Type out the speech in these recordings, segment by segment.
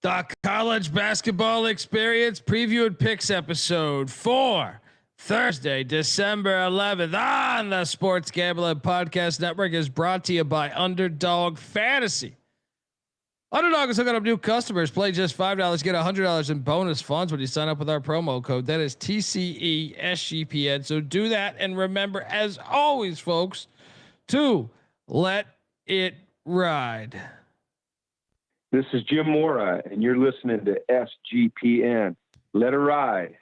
The college basketball experience preview and picks episode for Thursday, December 11th on the Sports Gambling Podcast Network is brought to you by Underdog Fantasy. Underdog is hooking up new customers. Play just $5, get $100 in bonus funds when you sign up with our promo code. That is TCESGPN. So do that. And remember, as always, folks, to let it ride. This is Jim Mora, and you're listening to SGPN. Let it ride.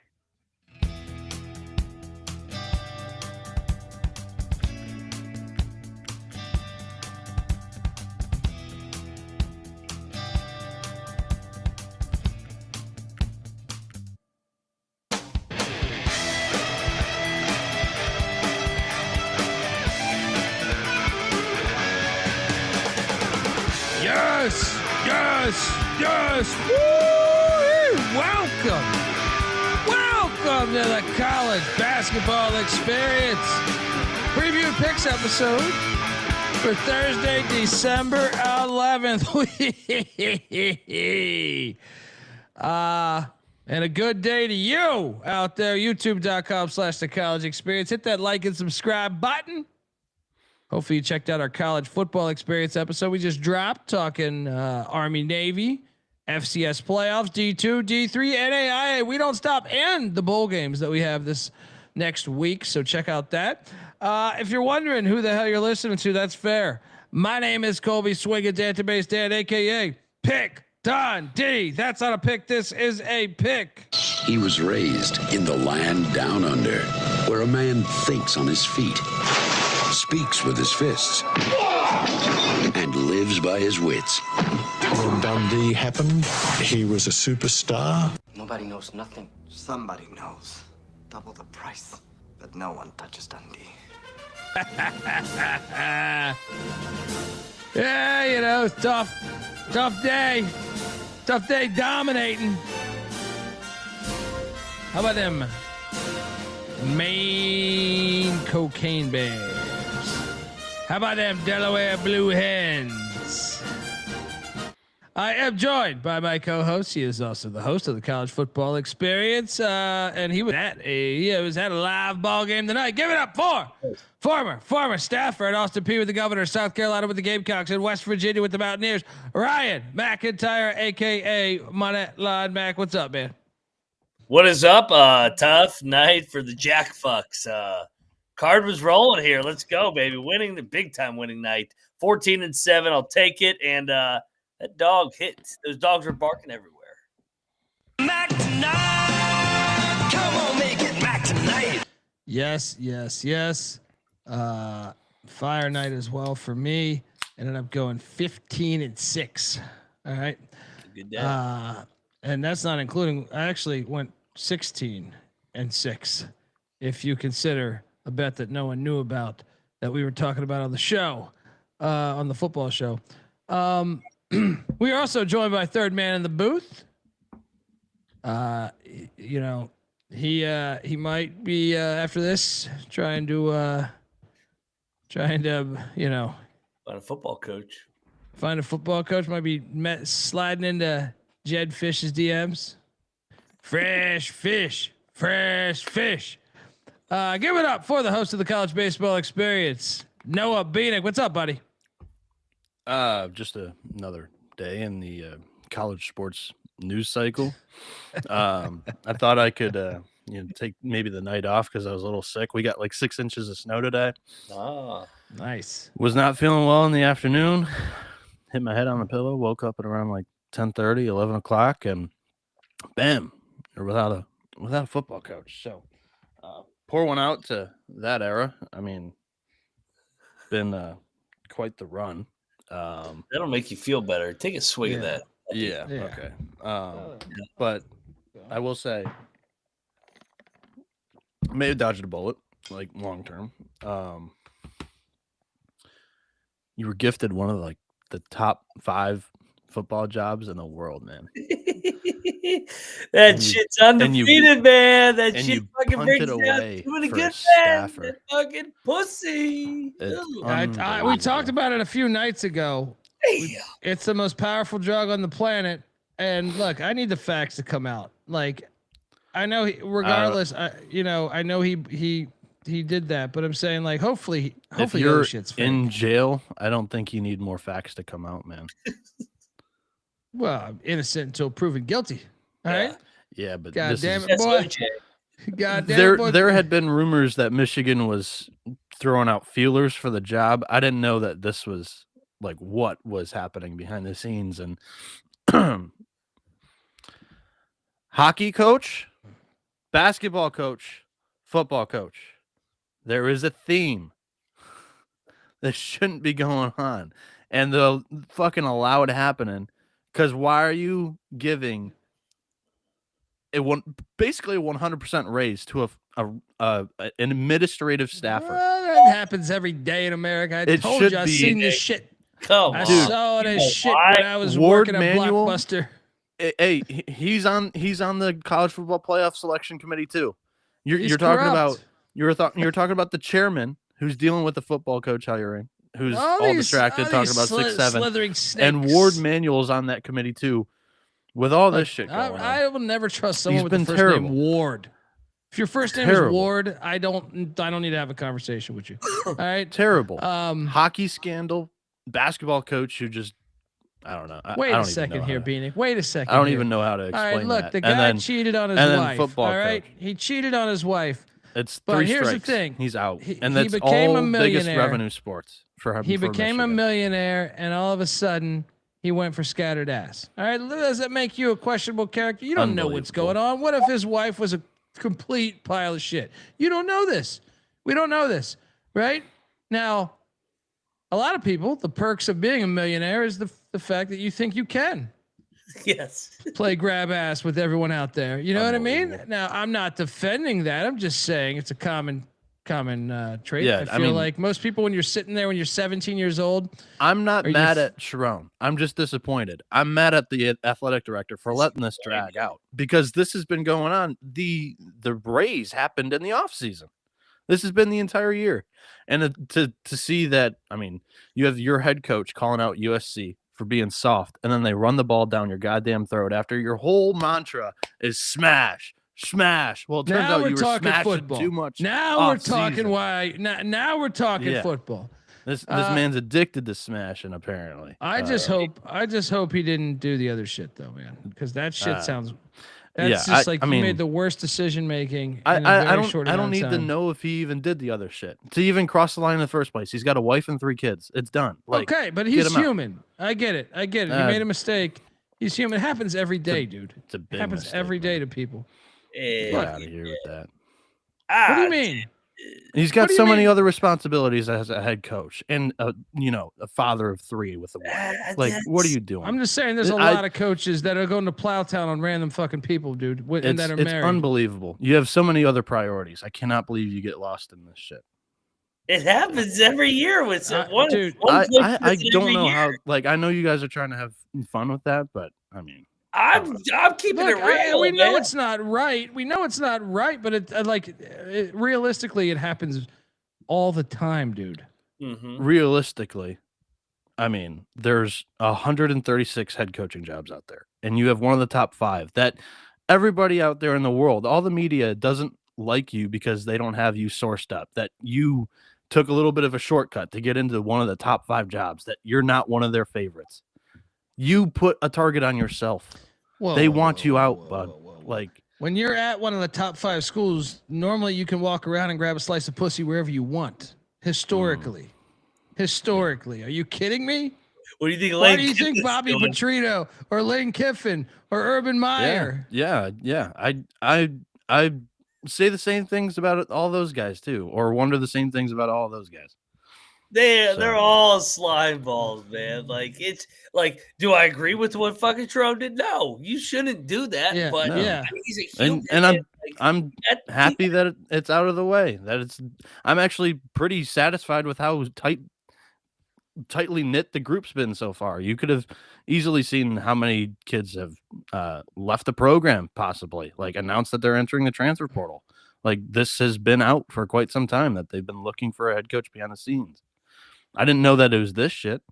Yes. Woo! Welcome to the college basketball experience preview and picks episode for Thursday, December 11th. And a good day to you out there. YouTube.com/the college experience. Hit that like and subscribe button. Hopefully you checked out our college football experience episode we just dropped, talking Army, Navy, FCS playoffs, D2, D3, NAIA. We don't stop, and the bowl games that we have this next week. So check out that. If you're wondering who the hell you're listening to, that's fair. My name is Colby Swinging Database Dan, a.k.a. Pick Don D. That's not a pick. This is a pick. He was raised in the land down under, where a man thinks on his feet, speaks with his fists, and lives by his wits. When Dundee happened, he was a superstar. Nobody knows nothing. Somebody knows. Double the price. But no one touches Dundee. Yeah, you know, tough day. Tough day dominating. How about them Maine cocaine bears? How about them Delaware blue hens? I am joined by my co-host. He is also the host of the college football experience. And he was at a live ball game tonight. Give it up for former staffer at Austin Peay with the Governor, South Carolina with the Gamecocks, and West Virginia with the Mountaineers, Ryan McIntyre, aka Monette Line Mac. What's up, man? What is up? Tough night for the Jack Fucks. Card was rolling here. Let's go, baby. Winning the big time winning night. 14-7. I'll take it. And that dog hit. Those dogs were barking everywhere. Mac tonight. Come on, make it Mac tonight. Yes. Fire night as well for me. Ended up going 15-6. All right. Good day. And that's not including, I actually went 16-6. If you consider a bet that no one knew about that we were talking about on the show, on the football show. We are also joined by third man in the booth. You know, he might be after this trying to you know, Find a football coach. Find a football coach. Might be sliding into Jed Fish's DMs. Fresh fish. Give it up for the host of the college baseball experience, Noah Bieniek. What's up, buddy? Just another day in the college sports news cycle. I thought I could, take maybe the night off because I was a little sick. We got like 6 inches of snow today. Ah, Nice. Was not feeling well in the afternoon. Hit my head on the pillow. Woke up at around like 10:30, 11 o'clock, and bam, or without a football coach. So pour one out to that era. I mean, been quite the run. that'll make you feel better. Take a swig of that. Yeah. Okay. But I will say, may have dodged a bullet, like long term. You were gifted one of the top 5 football jobs in the world, man. That shit's undefeated, man. That shit fucking brings down too many good men. That fucking pussy. We talked about it a few nights ago. It's the most powerful drug on the planet. And look, I need the facts to come out. Like, I know, regardless, I know he did that, but I'm saying, like, hopefully if you're shit's fake. in jail, I don't think you need more facts to come out, man. Well, I'm innocent until proven guilty. All right. Yeah, but God this damn is, it, boy. God damn it, boy. there had been rumors that Michigan was throwing out feelers for the job. I didn't know that this was like what was happening behind the scenes. And hockey coach, basketball coach, football coach. There is a theme that shouldn't be going on, and they'll fucking allow it happening. Because why are you giving basically a 100% raise to an administrative staffer? Well, that happens every day in America. I told you, I've seen this shit. I saw this shit when I was Ward working Manuel, at Blockbuster. Hey, he's on the college football playoff selection committee too. You're talking corrupt. about you're talking about the chairman who's dealing with the football coach hiring, who's all distracted talking about 6'7", slithering snakes. and Ward Manuel's on that committee too. With all this shit going on, I will never trust someone with the first terrible. name Ward. If your first name is Ward, I don't need to have a conversation with you. All right, terrible. Hockey scandal, basketball coach who just I don't know. Wait a second here, Bieniek. Wait a second. I don't even know how to explain that. All right, look, the guy cheated on his wife. Football all right, coach. he cheated on his wife. It's but 3 here's strikes. the thing: he's out, and he that's became all a millionaire. biggest revenue sports for him. He became a millionaire, and all of a sudden, he went for scattered ass. All right, does that make you a questionable character? You don't know what's going on. What if his wife was a complete pile of shit? You don't know this. We don't know this, right? Now, a lot of people, the perks of being a millionaire is the fact that you think you can. Yes. Play grab ass with everyone out there. You know what I mean? Now, I'm not defending that. I'm just saying it's a common trait. Yeah, I feel like most people, when you're sitting there when you're 17 years old. I'm not mad at Sharon. I'm just disappointed. I'm mad at the athletic director for letting this drag out, because this has been going on. The raise happened in the offseason. This has been the entire year. And to see that, I mean, you have your head coach calling out USC for being soft, and then they run the ball down your goddamn throat after your whole mantra is smash. Well, it turns out you were smashing football. too much. Now we're talking now we're talking football. This man's addicted to smashing, apparently. I just hope he didn't do the other shit though, man, because that shit sounds. That's just he made the worst decision making. I don't need to know if he even did the other shit to even cross the line in the first place. He's got a wife and 3 kids. It's done. Okay, but he's human. I get it. He made a mistake. He's human. It happens every day, dude. It's a big happens mistake, every day to people. Get out of here with that. What do you mean? He's got so many other responsibilities as a head coach and a father of 3 with a wife. Like, what are you doing? I'm just saying, there's a lot of coaches that are going to Plowtown on random fucking people, dude, and that are married. It's unbelievable. You have so many other priorities. I cannot believe you get lost in this shit. It happens every year with one. Dude, I don't know how. Like, I know you guys are trying to have fun with that, but I mean. I'm keeping it real. We know it's not right. We know it's not right, but realistically, it happens all the time, dude. Mm-hmm. Realistically, I mean, there's 136 head coaching jobs out there, and you have one of the top 5 that everybody out there in the world, all the media doesn't like you because they don't have you sourced up, that you took a little bit of a shortcut to get into one of the top 5 jobs, that you're not one of their favorites. You put a target on yourself. They want you out, bud. Like, when you're at one of the top 5 schools, normally you can walk around and grab a slice of pussy wherever you want. Historically, are you kidding me? What do you think? Why do you think Bobby Petrino or Lane Kiffin or Urban Meyer? Yeah. I say the same things about all those guys too, or wonder the same things about all those guys. They're all slime balls, man. Like, it's like, do I agree with what fucking Trump did? No, you shouldn't do that. Yeah, but yeah. He's a human. And I'm happy that it's out of the way. I'm actually pretty satisfied with how tightly knit the group's been so far. You could have easily seen how many kids have left the program, possibly, like announced that they're entering the transfer portal. Like, this has been out for quite some time, that they've been looking for a head coach behind the scenes. I didn't know that it was this shit.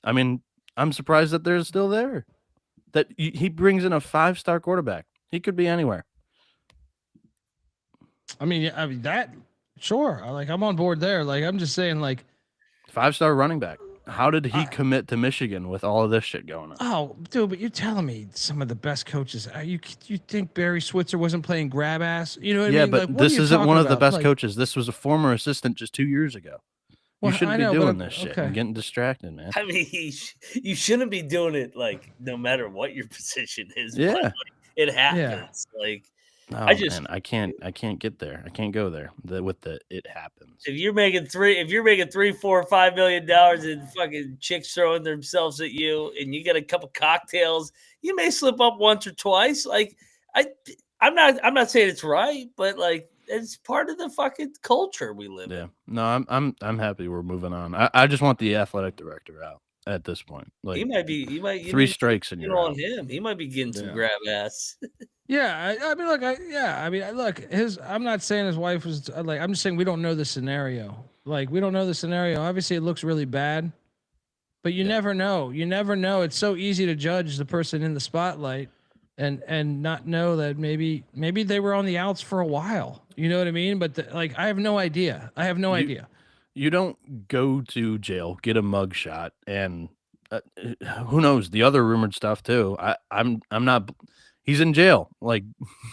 I mean, I'm surprised that they're still there. that he brings in a 5-star quarterback. He could be anywhere. I mean that. Sure, I'm on board there. Like I'm just saying, like 5-star running back. How did he commit to Michigan with all of this shit going on? Oh, dude, but you're telling me some of the best coaches. You think Barry Switzer wasn't playing grab ass? You know what I mean? Yeah, but like, this isn't one of the best like, coaches. This was a former assistant just 2 years ago. You shouldn't be doing this shit and getting distracted, man. I mean, you shouldn't be doing it like no matter what your position is. Yeah, but, like, it happens. Yeah. Like no, man, I can't get there. I can't go there. It happens. If you're making $3, $4, $5 million and fucking chicks throwing themselves at you, and you get a couple cocktails, you may slip up once or twice. Like I'm not saying it's right, but like it's part of the fucking culture we live in. Yeah, no, I'm happy we're moving on. I just want the athletic director out at this point. Like he might 3 strikes and you're on out. him. He might be getting some grab ass. Yeah, I mean, look, I'm not saying his wife was like. I'm just saying we don't know the scenario. Like we don't know the scenario. Obviously, it looks really bad, but you never know. You never know. It's so easy to judge the person in the spotlight, and not know that maybe they were on the outs for a while. You know what I mean? But I have no idea. I have no idea. You don't go to jail, get a mug shot, and who knows the other rumored stuff too. I'm not. He's in jail. Like,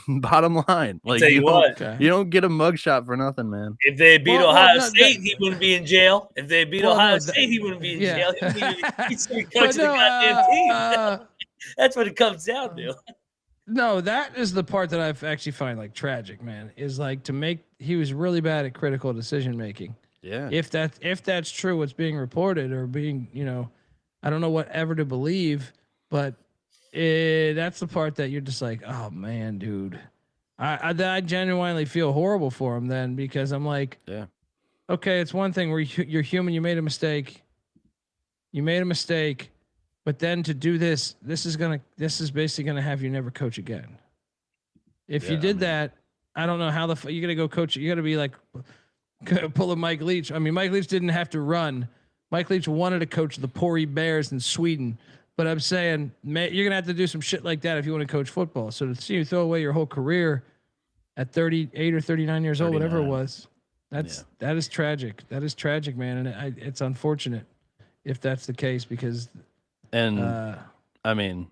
bottom line. Like, you don't get a mugshot for nothing, man. If they beat Ohio State, he wouldn't be in jail. If they beat Ohio State, he wouldn't be in jail. He's coaching the goddamn team. That's what it comes down to. No, that is the part that I actually find like tragic, man. Is like he was really bad at critical decision making. Yeah. If that's true, what's being reported or being, I don't know whatever to believe, but. That's the part that you're just like, oh man, dude. I genuinely feel horrible for him then because I'm like, yeah, okay, it's one thing where you're human, you made a mistake, but then to do this is basically gonna have you never coach again. If you did that, I don't know how you're gonna go coach. You got to be like pull a Mike Leach. I mean, Mike Leach didn't have to run. Mike Leach wanted to coach the Pori Bears in Sweden. But I'm saying, you're going to have to do some shit like that if you want to coach football. So to see you throw away your whole career at 38 or 39 years old, whatever it was, that is tragic. That is tragic, man. And it's unfortunate if that's the case because. And I mean,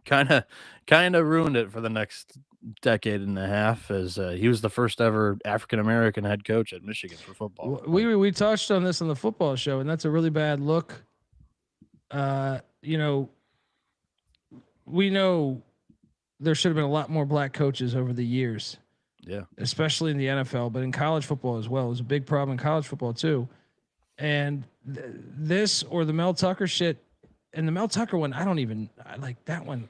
kind of ruined it for the next decade and a half as he was the first ever African-American head coach at Michigan for football. We touched on this on the football show, and that's a really bad look. We know there should have been a lot more black coaches over the years. Yeah. Especially in the NFL, but in college football as well. It was a big problem in college football too. And this or the Mel Tucker shit, and the Mel Tucker one, I like that one.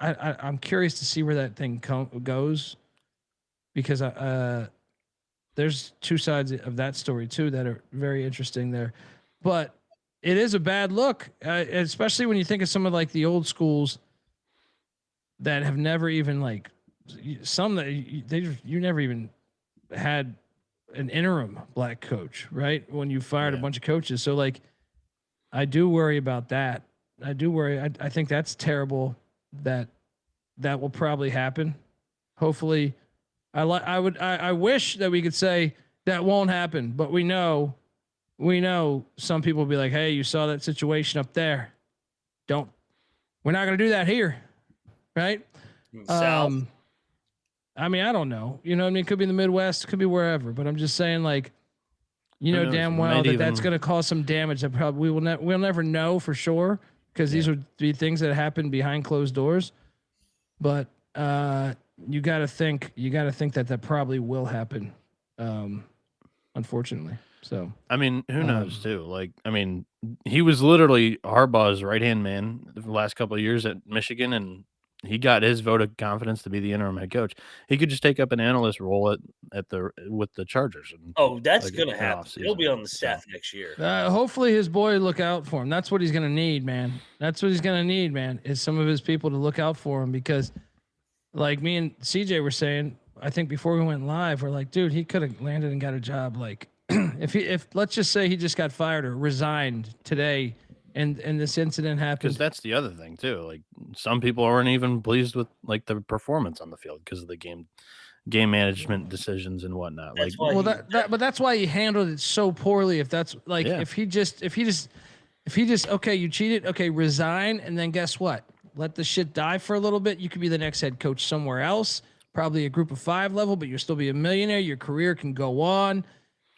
I'm curious to see where that thing goes because there's two sides of that story too that are very interesting there. But it is a bad look, especially when you think of some of like the old schools that have never even like some that you never even had an interim black coach, right? When you fired a bunch of coaches. So like, I do worry about that. I do worry. I think that's terrible that will probably happen. Hopefully I wish that we could say that won't happen, but we know some people will be like, hey, you saw that situation up there. We're not going to do that here. Right. South. I mean, I don't know, it could be in the Midwest, could be wherever, but I'm just saying like, damn well that's going to cause some damage that probably we'll never know for sure. Cause these would be things that happen behind closed doors, but, you got to think that probably will happen. Unfortunately. So, I mean, who knows too? Like, I mean, he was literally Harbaugh's right-hand man the last couple of years at Michigan, and he got his vote of confidence to be the interim head coach. He could just take up an analyst role with the Chargers. And, that's going to happen. He'll be on the staff next year. Hopefully his boy look out for him. That's what he's going to need, man. That's what he's going to need, man, is some of his people to look out for him because like me and CJ were saying, I think before we went live, we're like, dude, he could have landed and got a job. Like if let's just say he just got fired or resigned today and this incident happened. Because that's the other thing too. Like some people aren't even pleased with like the performance on the field because of the game management decisions and whatnot. That's like, why But that's why he handled it so poorly. If that's like, Yeah. if he just, okay, you cheated. Okay, resign. And then guess what? Let the shit die for a little bit. You could be the next head coach somewhere else, probably a group of 5 level, but you'll still be a millionaire. Your career can go on.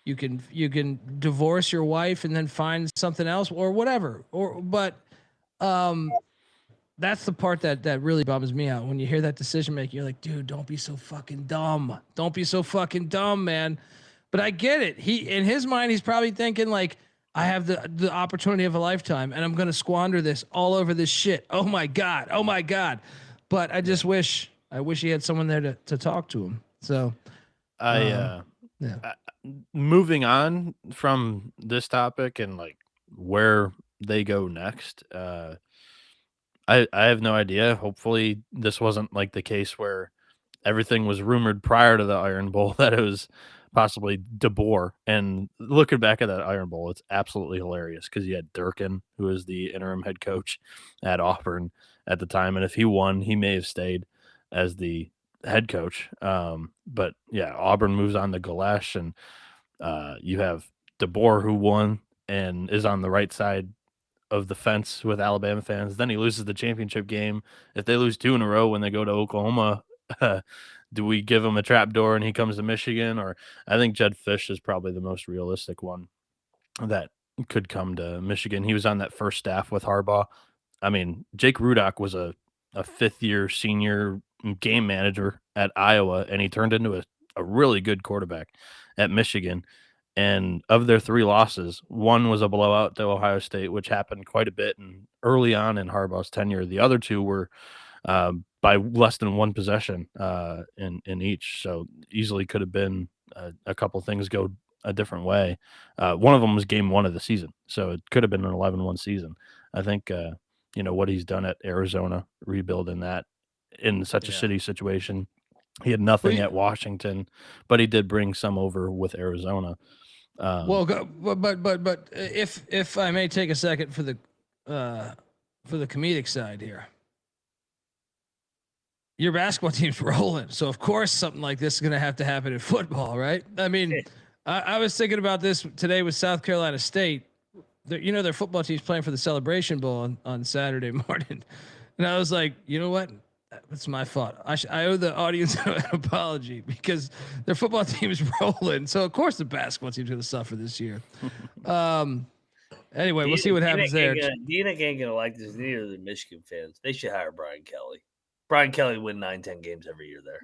You can divorce your wife and then find something else or whatever. But that's the part that really bums me out. When you hear that decision making, you're like, dude, don't be so fucking dumb. Don't be so fucking dumb, man. But I get it. He, in his mind, he's probably thinking like, I have the opportunity of a lifetime and I'm going to squander this all over this shit. Oh my God. Oh my God. But I just wish he had someone there to talk to him. So moving on from this topic and like where they go next, I have no idea. Hopefully this wasn't like the case where everything was rumored prior to the Iron Bowl that it was possibly DeBoer. And looking back at that Iron Bowl, it's absolutely hilarious because you had Durkin, who was the interim head coach at Auburn at the time. And if he won, he may have stayed as the head coach. But yeah, Auburn moves on to Galesh, and you have DeBoer, who won and is on the right side of the fence with Alabama fans. Then he loses the championship game. If they lose 2 in a row when they go to Oklahoma, do we give him a trap door and he comes to Michigan? Or I think Jed Fish is probably the most realistic one that could come to Michigan. He was on that first staff with Harbaugh. I mean, Jake Rudock was a 5th-year senior game manager at Iowa, and he turned into a really good quarterback at Michigan. And of their 3 losses, 1 was a blowout to Ohio State, which happened quite a bit and early on in Harbaugh's tenure. The other 2 were by less than 1 possession in each. So easily could have been a couple things go a different way. One of them was game 1 of the season. So it could have been an 11-1 season. I think, what he's done at Arizona, rebuilding that in such a shitty situation. He had nothing at Washington, but he did bring some over with Arizona. But if I may take a second for the comedic side here, your basketball team's rolling, so of course something like this is going to happen in football, right? I mean, I was thinking about this today with South Carolina State. Their football team's playing for the Celebration Bowl on Saturday morning, and I was like, you know what? That's my fault. I owe the audience an apology because their football team is rolling. So of course the basketball team's going to suffer this year. Anyway, we'll see what happens there. Bieniek ain't going to like this. Neither are the Michigan fans. They should hire Brian Kelly. Brian Kelly win 9-10 games every year there.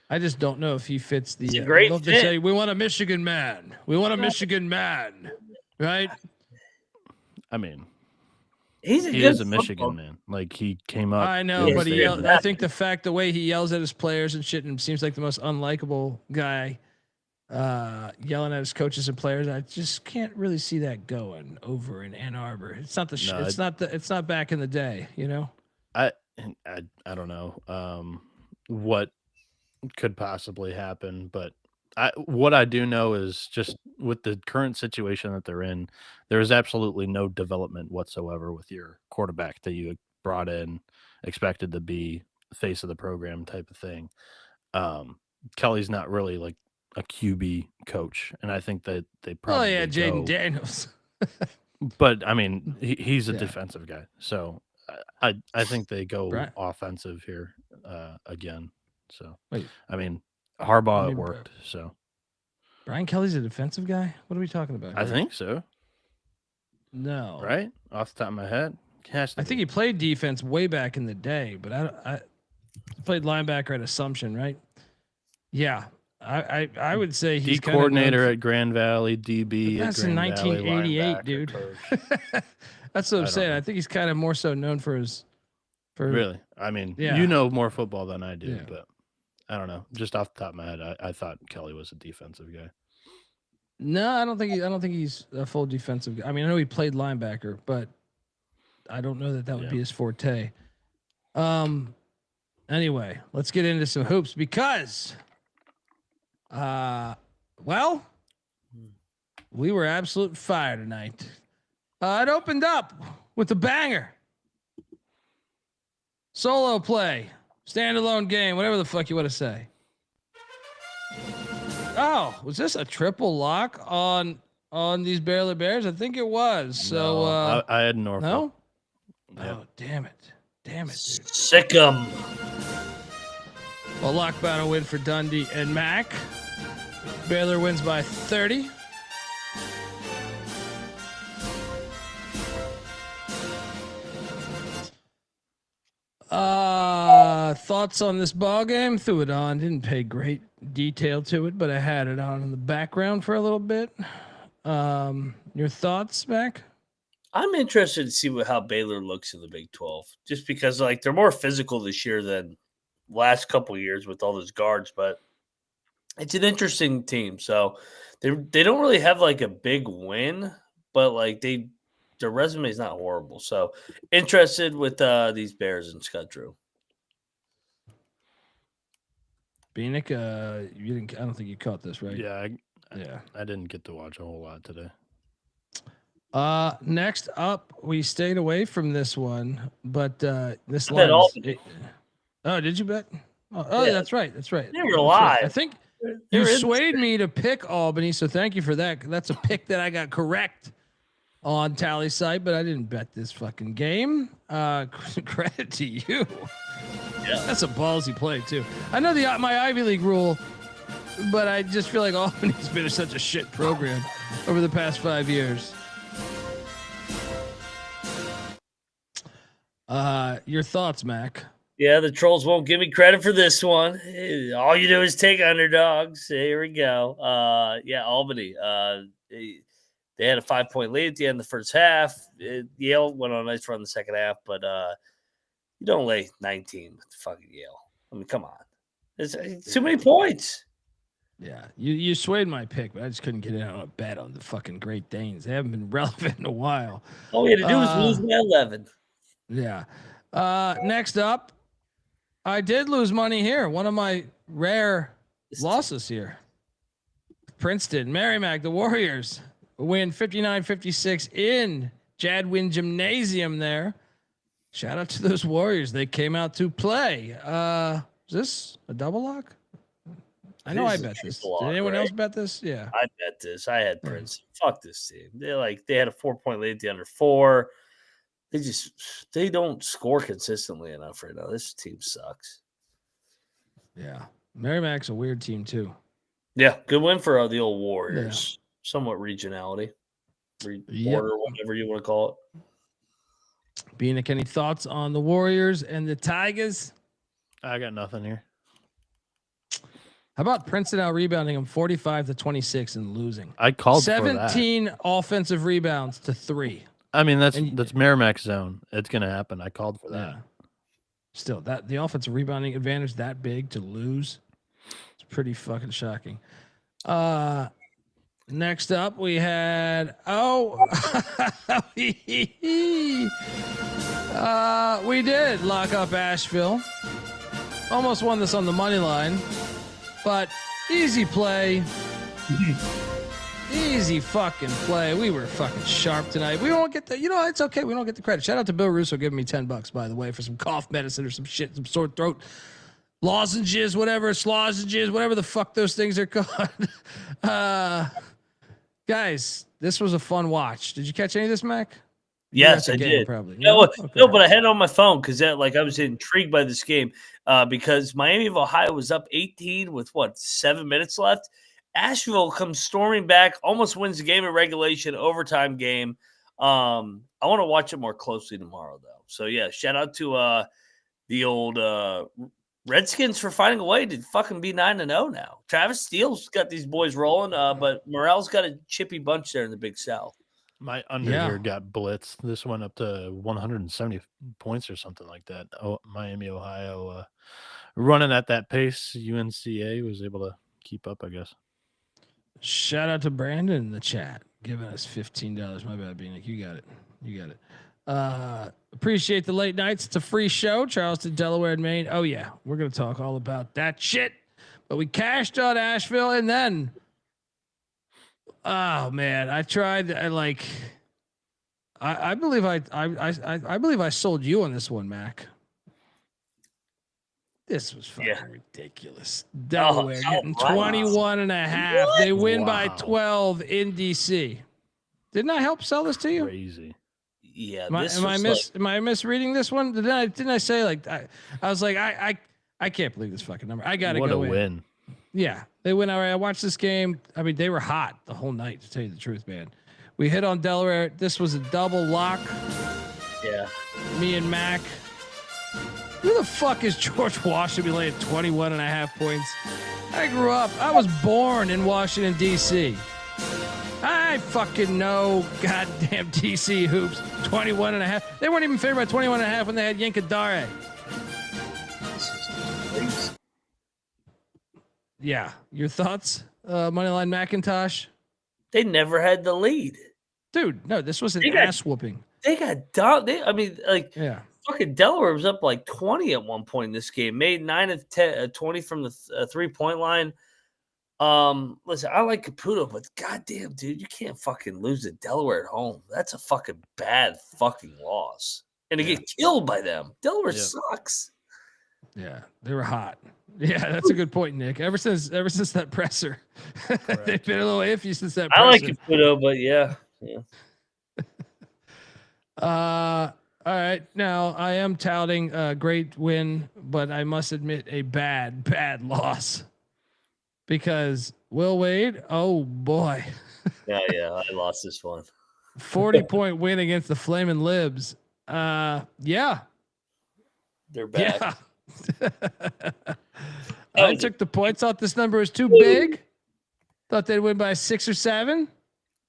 I just don't know if he fits the. He's a great fit. To say we want a Michigan man. We want a Michigan man, right? I mean, he is a Michigan man. Like he came up. I know, but I think the way he yells at his players and shit, and seems like the most unlikable guy, yelling at his coaches and players. I just can't really see that going over in Ann Arbor. It's not it's not back in the day, I don't know what could possibly happen, but what I do know is just with the current situation that they're in, there is absolutely no development whatsoever with your quarterback that you brought in, expected to be face of the program type of thing. Kelly's not really like a QB coach, and I think that they probably Jaden Daniels. But I mean, he's a defensive guy, so I think they go offensive here again. So I mean, Harbaugh worked. So Brian Kelly's a defensive guy. What are we talking about? I think so. No, right off the top of my head, I think he played defense way back in the day, but I played linebacker at Assumption, right? Yeah, I would say he's D coordinator at Grand Valley, DB. That's in 1988, dude. That's what I'm saying. I think he's kind of more so known for his. Really, I mean, you know more football than I do, but I don't know. Just off the top of my head, I thought Kelly was a defensive guy. No, I don't think he's a full defensive guy. I mean, I know he played linebacker, but I don't know that would be his forte. Anyway, let's get into some hoops because, we were absolute fire tonight. It opened up with a banger. Solo play, standalone game, whatever the fuck you want to say. Oh, was this a triple lock on these Baylor Bears? I think it was. So I had Norfolk. no. Yep. Oh, damn it, dude. Sick 'em. A lock battle win for Dundee and Mac. Baylor wins by 30. Thoughts on this ball game? Threw it on. Didn't pay great detail to it, but I had it on in the background for a little bit. Your thoughts, Mac? I'm interested to see how Baylor looks in the Big 12, just because like they're more physical this year than last couple of years with all those guards, but it's an interesting team. So they don't really have like a big win, but like their resume is not horrible. So interested with these Bears and Scott Drew. Bieniek, you didn't. I don't think you caught this, right? Yeah, Yeah. I didn't get to watch a whole lot today. Next up, we stayed away from this one, but this I bet line. Oh, did you bet? Oh, Yeah. That's right. That's right. They were That's live. right. I think you They're in- swayed me to pick Albany, so thank you for that. That's a pick that I got correct on Tally site, but I didn't bet this fucking game. Credit to you. Yeah. That's a ballsy play too. I know my Ivy League rule, but I just feel like Albany's been such a shit program over the past 5 years. Your thoughts, Mac? Yeah, the trolls won't give me credit for this one. All you do is take underdogs. Here we go. Yeah, Albany. They had a 5-point lead at the end of the first half. Yale went on a nice run in the second half, but you don't lay 19 with fucking Yale. I mean, come on. It's too many points. Yeah, you swayed my pick, but I just couldn't get in on a bet on the fucking Great Danes. They haven't been relevant in a while. All we had to do was lose by 11. Yeah. Next up, I did lose money here. One of my rare losses here. Princeton, Merrimack, the Warriors win 59-56 in Jadwin Gymnasium there. Shout out to those Warriors. They came out to play. Is this a double lock? I know I bet this. Did anyone else bet this? Yeah. I bet this. I had Princeton. Fuck this team. They had a 4-point lead at the under 4. They don't score consistently enough right now. This team sucks. Yeah. Merrimack's a weird team too. Yeah, good win for the old Warriors. Yeah. Somewhat regionality. Border, whatever you want to call it. Bieniek, any thoughts on the Warriors and the Tigers? I got nothing here. How about Princeton out rebounding them 45-26 and losing? I called 17 offensive rebounds to 3. I mean, that's Merrimack's zone. It's gonna happen. I called for that. Yeah. Still, that the offensive rebounding advantage that big to lose, it's pretty fucking shocking. Next up, we had we did lock up Asheville. Almost won this on the money line, but easy play. Easy fucking play. We were fucking sharp tonight. We won't get the, it's okay. We don't get the credit. Shout out to Bill Russo giving me $10, by the way, for some cough medicine or some shit, some sore throat lozenges, whatever the fuck those things are called. Guys, this was a fun watch. Did you catch any of this, Mac? Yes, I did. Probably. No, but I had it on my phone because I was intrigued by this game because Miami of Ohio was up 18 with 7 minutes left. Asheville comes storming back, almost wins the game in regulation, overtime game. I want to watch it more closely tomorrow, though. So, yeah, shout out to the old Redskins for finding a way to fucking be 9-0 now. Travis Steele's got these boys rolling, but Morrell's got a chippy bunch there in the Big South. My under here got blitzed. This went up to 170 points or something like that. Miami, Ohio, running at that pace. UNCA was able to keep up, I guess. Shout out to Brandon in the chat, giving us $15. My bad, Bieniek. You got it. Appreciate the late nights. It's a free show. Charleston, Delaware, and Maine. Oh yeah, we're gonna talk all about that shit. But we cashed out Asheville, and then, oh man, I tried. I believe I believe I sold you on this one, Mac. This was fucking ridiculous. Delaware getting right. 21 and a half. They win by Wow. 12 in DC. Didn't I help sell this to you? Crazy. Yeah, Am I misreading this one? Didn't I say like I was like I can't believe this fucking number. I gotta What go a in. win. Yeah, they went all right. I watched this game. I mean, they were hot the whole night, to tell you the truth, man. We hit on Delaware. This was a double lock. Yeah. Me and Mac. Who the fuck is George Washington laying 21 and a half points? I was born in Washington, D.C. I fucking know goddamn DC hoops. 21 and a half. They weren't even favored by 21 and a half when they had Yankadare. Yeah. Your thoughts? Moneyline McIntosh? They never had the lead. Dude, no, this was an ass whooping. They got down. Yeah. Fucking Delaware was up like 20 at one point in this game. Made 9 of 10, 20 from the 3-point line. Listen, I like Caputo, but goddamn, dude, you can't fucking lose to Delaware at home. That's a fucking bad fucking loss. And to get killed by them. Delaware sucks. Yeah, they were hot. Yeah, that's a good point, Nick. Ever since that presser, they've been a little iffy since that presser. I like Caputo, but yeah. All right. Now I am touting a great win, but I must admit a bad loss because Will Wade. Oh boy. Yeah. I lost this one. 40-point win against the Flamin' Libs. Yeah. They're back. Yeah. I took the points. Thought this number was too big. Thought they'd win by 6 or 7.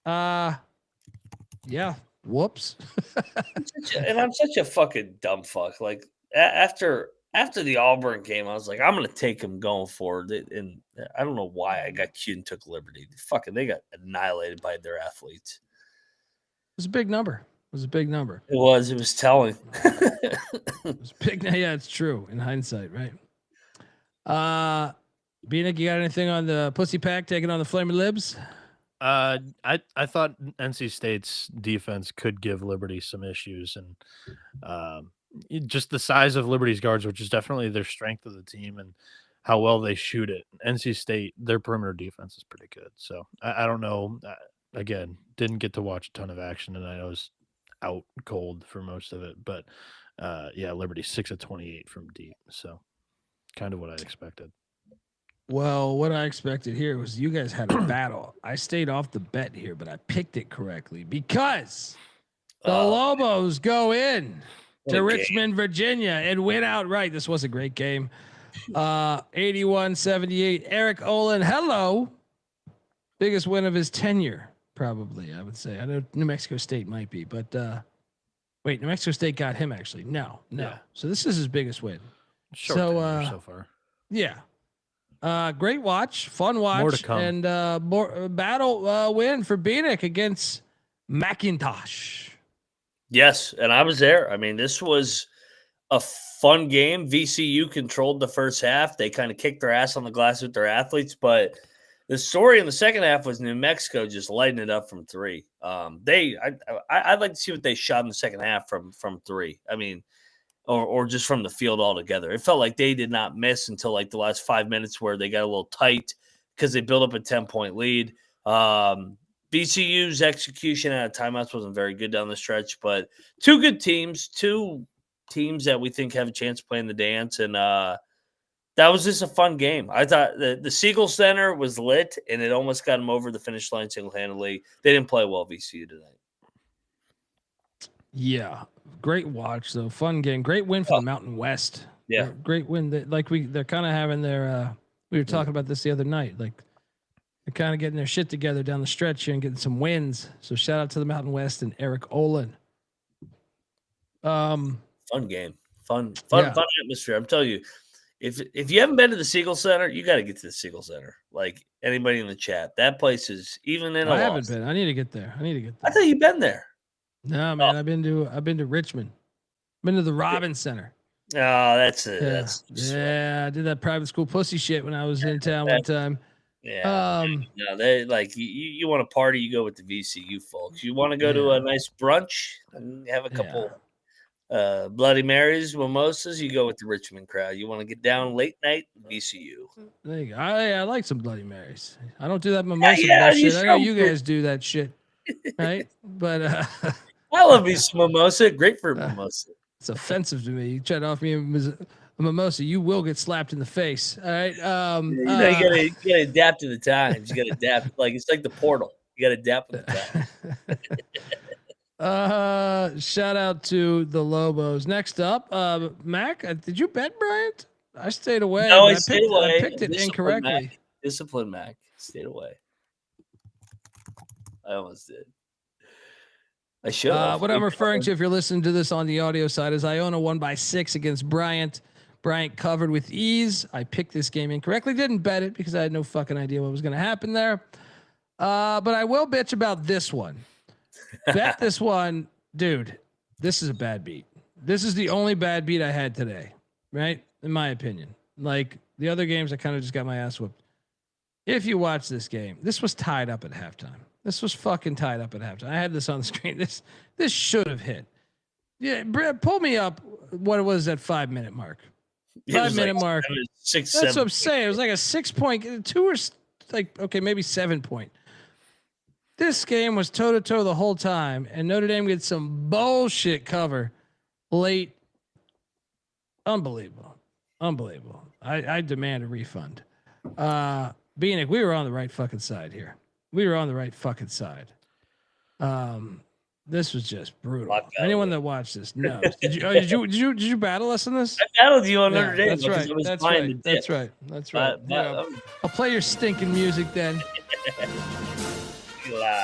Yeah. Whoops. I'm such a fucking dumb fuck. Like after the Auburn game, I was like, I'm gonna take him going forward. And I don't know why I got cute and took liberty. They got annihilated by their athletes. It was a big number. It was telling. It was big. Yeah, it's true in hindsight, right? Bieniek, you got anything on the Pussy Pack taking on the Flaming Libs? I thought NC State's defense could give Liberty some issues, and just the size of Liberty's guards, which is definitely their strength of the team, and how well they shoot it. NC State, their perimeter defense is pretty good. So I don't know. Again, didn't get to watch a ton of action, and I was out cold for most of it. But yeah, Liberty 6 of 28 from deep. So kind of what I expected. Well, what I expected here was you guys had a battle. I stayed off the bet here, but I picked it correctly because the Lobos go in to Richmond, Virginia, and win outright. This was a great game. 81-78. Eric Olin, hello. Biggest win of his tenure, probably, I would say. I know New Mexico State might be, but wait, New Mexico State got him actually. No. Yeah. So this is his biggest win. Short tenure so far. Yeah. Great watch, fun watch, More to come. and more battle win for Bieniek against McIntosh. Yes, and I was there. I mean, this was a fun game. VCU controlled the first half. They kind of kicked their ass on the glass with their athletes, but the story in the second half was New Mexico just lighting it up from 3. I'd like to see what they shot in the second half from 3. I mean, or just from the field altogether. It felt like they did not miss until like the last 5 minutes where they got a little tight because they built up a 10-point lead. VCU's execution out of timeouts wasn't very good down the stretch, but 2 good teams, 2 teams that we think have a chance of playing the dance. And that was just a fun game. I thought the Siegel Center was lit, and it almost got them over the finish line single-handedly. They didn't play well, VCU, tonight. Yeah. Great watch, though. Fun game. Great win for the Mountain West. Yeah. Great win. They're kind of having their, we were talking about this the other night. Like, they're kind of getting their shit together down the stretch here and getting some wins. So shout out to the Mountain West and Eric Olin. Fun game. Fun atmosphere. I'm telling you, if you haven't been to the Siegel Center, you got to get to the Siegel Center. Like anybody in the chat, that place is even in. I haven't been. I need to get there. I thought you've been there. No, man. I've been to Richmond. Been to the Robbins Center. Oh, that's it. Yeah. I did that private school pussy shit when I was in town one time. Yeah. No, they like you want to party, you go with the VCU folks. You want to go to Yeah. a nice brunch and have a Yeah. couple Bloody Marys, mimosas, you go with the Richmond crowd. You want to get down late night, VCU. There you go. I like some Bloody Marys. I don't do that mimosa yeah, you bullshit. I know show you me. guys do that shit, right? But I love me some mimosa, grapefruit mimosa. it's offensive to me. You try to offer me a mimosa, you will get slapped in the face. All right. You gotta adapt to the times. You gotta adapt. Like it's like the portal. You gotta adapt with the times. Shout out to the Lobos. Next up, Mac, did you bet Bryant? I stayed away. No, but I stayed away. I picked it incorrectly. Discipline, Mac. Stayed away. I almost did. I should. What I'm referring to, if you're listening to this on the audio side, is Iona won by 6 against Bryant. Bryant covered with ease. I picked this game incorrectly. Didn't bet it because I had no fucking idea what was going to happen there. But I will bitch about this one. Bet this one, dude. This is a bad beat. This is the only bad beat I had today, right? In my opinion, like the other games, I kind of just got my ass whooped. If you watch this game, this was tied up at halftime. This was fucking tied up at halftime. I had this on the screen. This should have hit. Yeah, Brett, pull me up what it was at 5-minute mark. 5-minute mark. That's what I'm saying. It was like a 6 point, 2 or like okay, maybe 7 point. This game was toe to toe the whole time, and Notre Dame gets some bullshit cover late. Unbelievable. I demand a refund. Bieniek, we were on the right fucking side here. We were on the right fucking side. This was just brutal. Anyone that watched this knows. Did you battle us in this? I battled you on Notre Dame. That's right. That's right. I'll play your stinking music then.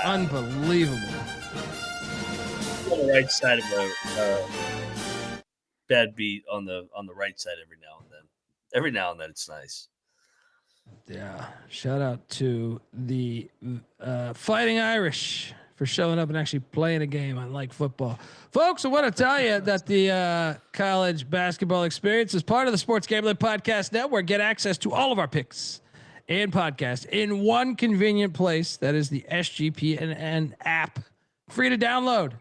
Unbelievable. On the right side of the bad beat on the right side every now and then. Every now and then it's nice. Yeah. Shout out to the Fighting Irish for showing up and actually playing a game unlike football. Folks, I want to tell you that the college basketball experience is part of the Sports Gambling Podcast Network. Get access to all of our picks and podcasts in one convenient place. That is the SGPN app. Free to download.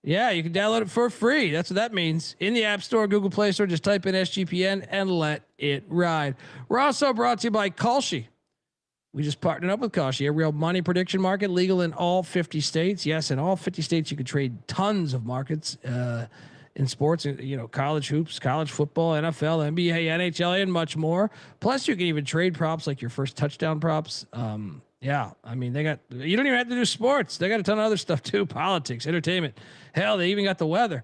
Yeah, you can download it for free. That's what that means. In the App Store, Google Play Store, just type in SGPN and let it ride. We're also brought to you by Kalshi. We just partnered up with Kalshi, a real money prediction market, legal in all 50 states. Yes, in all 50 states, you can trade tons of markets in sports, college hoops, college football, NFL, NBA, NHL, and much more. Plus, you can even trade props like your first touchdown props. Yeah, I mean, you don't even have to do sports. They got a ton of other stuff too. Politics, entertainment. Hell, they even got the weather.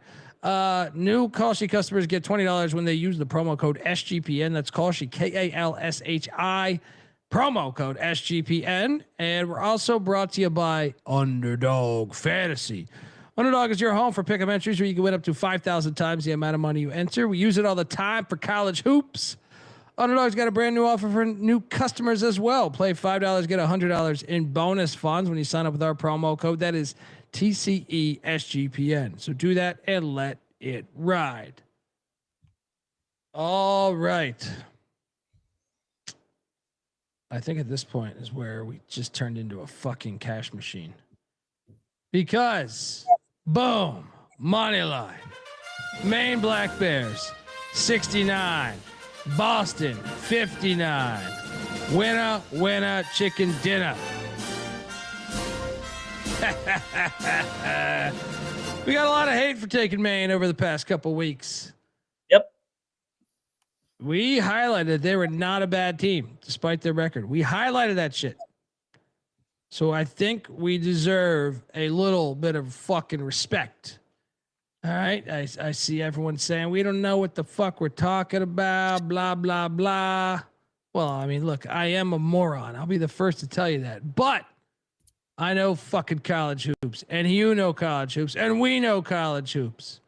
New Kalshi customers get $20 when they use the promo code SGPN. That's Kalshi, KALSHI, promo code SGPN. And we're also brought to you by Underdog Fantasy. Underdog is your home for pick'em entries where you can win up to 5,000 times the amount of money you enter. We use it all the time for college hoops. Underdog's got a brand new offer for new customers as well. Play $5, get $100 in bonus funds when you sign up with our promo code. That is TCESGPN. So do that and let it ride. All right. I think at this point is where we just turned into a fucking cash machine. Because, boom, money line. Maine Black Bears, 69. Boston, 59. Winner, chicken dinner. We got a lot of hate for taking Maine over the past couple weeks. Yep. We highlighted they were not a bad team, despite their record. We highlighted that shit. So I think we deserve a little bit of fucking respect. All right. I see everyone saying we don't know what the fuck we're talking about, blah, blah, blah. Well, I mean, look, I am a moron. I'll be the first to tell you that. But I know fucking college hoops, and you know college hoops, and we know college hoops.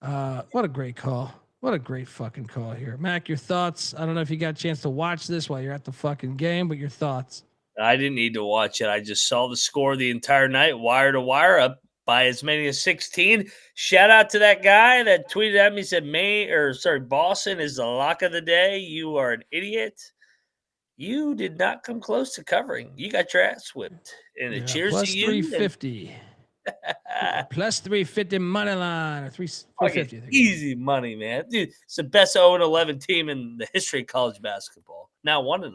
What a great call. What a great fucking call here. Mac, your thoughts? I don't know if you got a chance to watch this while you're at the fucking game, but your thoughts. I didn't need to watch it. I just saw the score the entire night, wire to wire, up by as many as 16. Shout out to that guy that tweeted at me, said Boston is the lock of the day. You are an idiot. you did not come close to covering. You got your ass whipped. And it cheers plus to you. 350. Plus 350 money line. Or 450. I think. Easy money, man. Dude, it's the best 0-11 team in the history of college basketball. Now 1-11.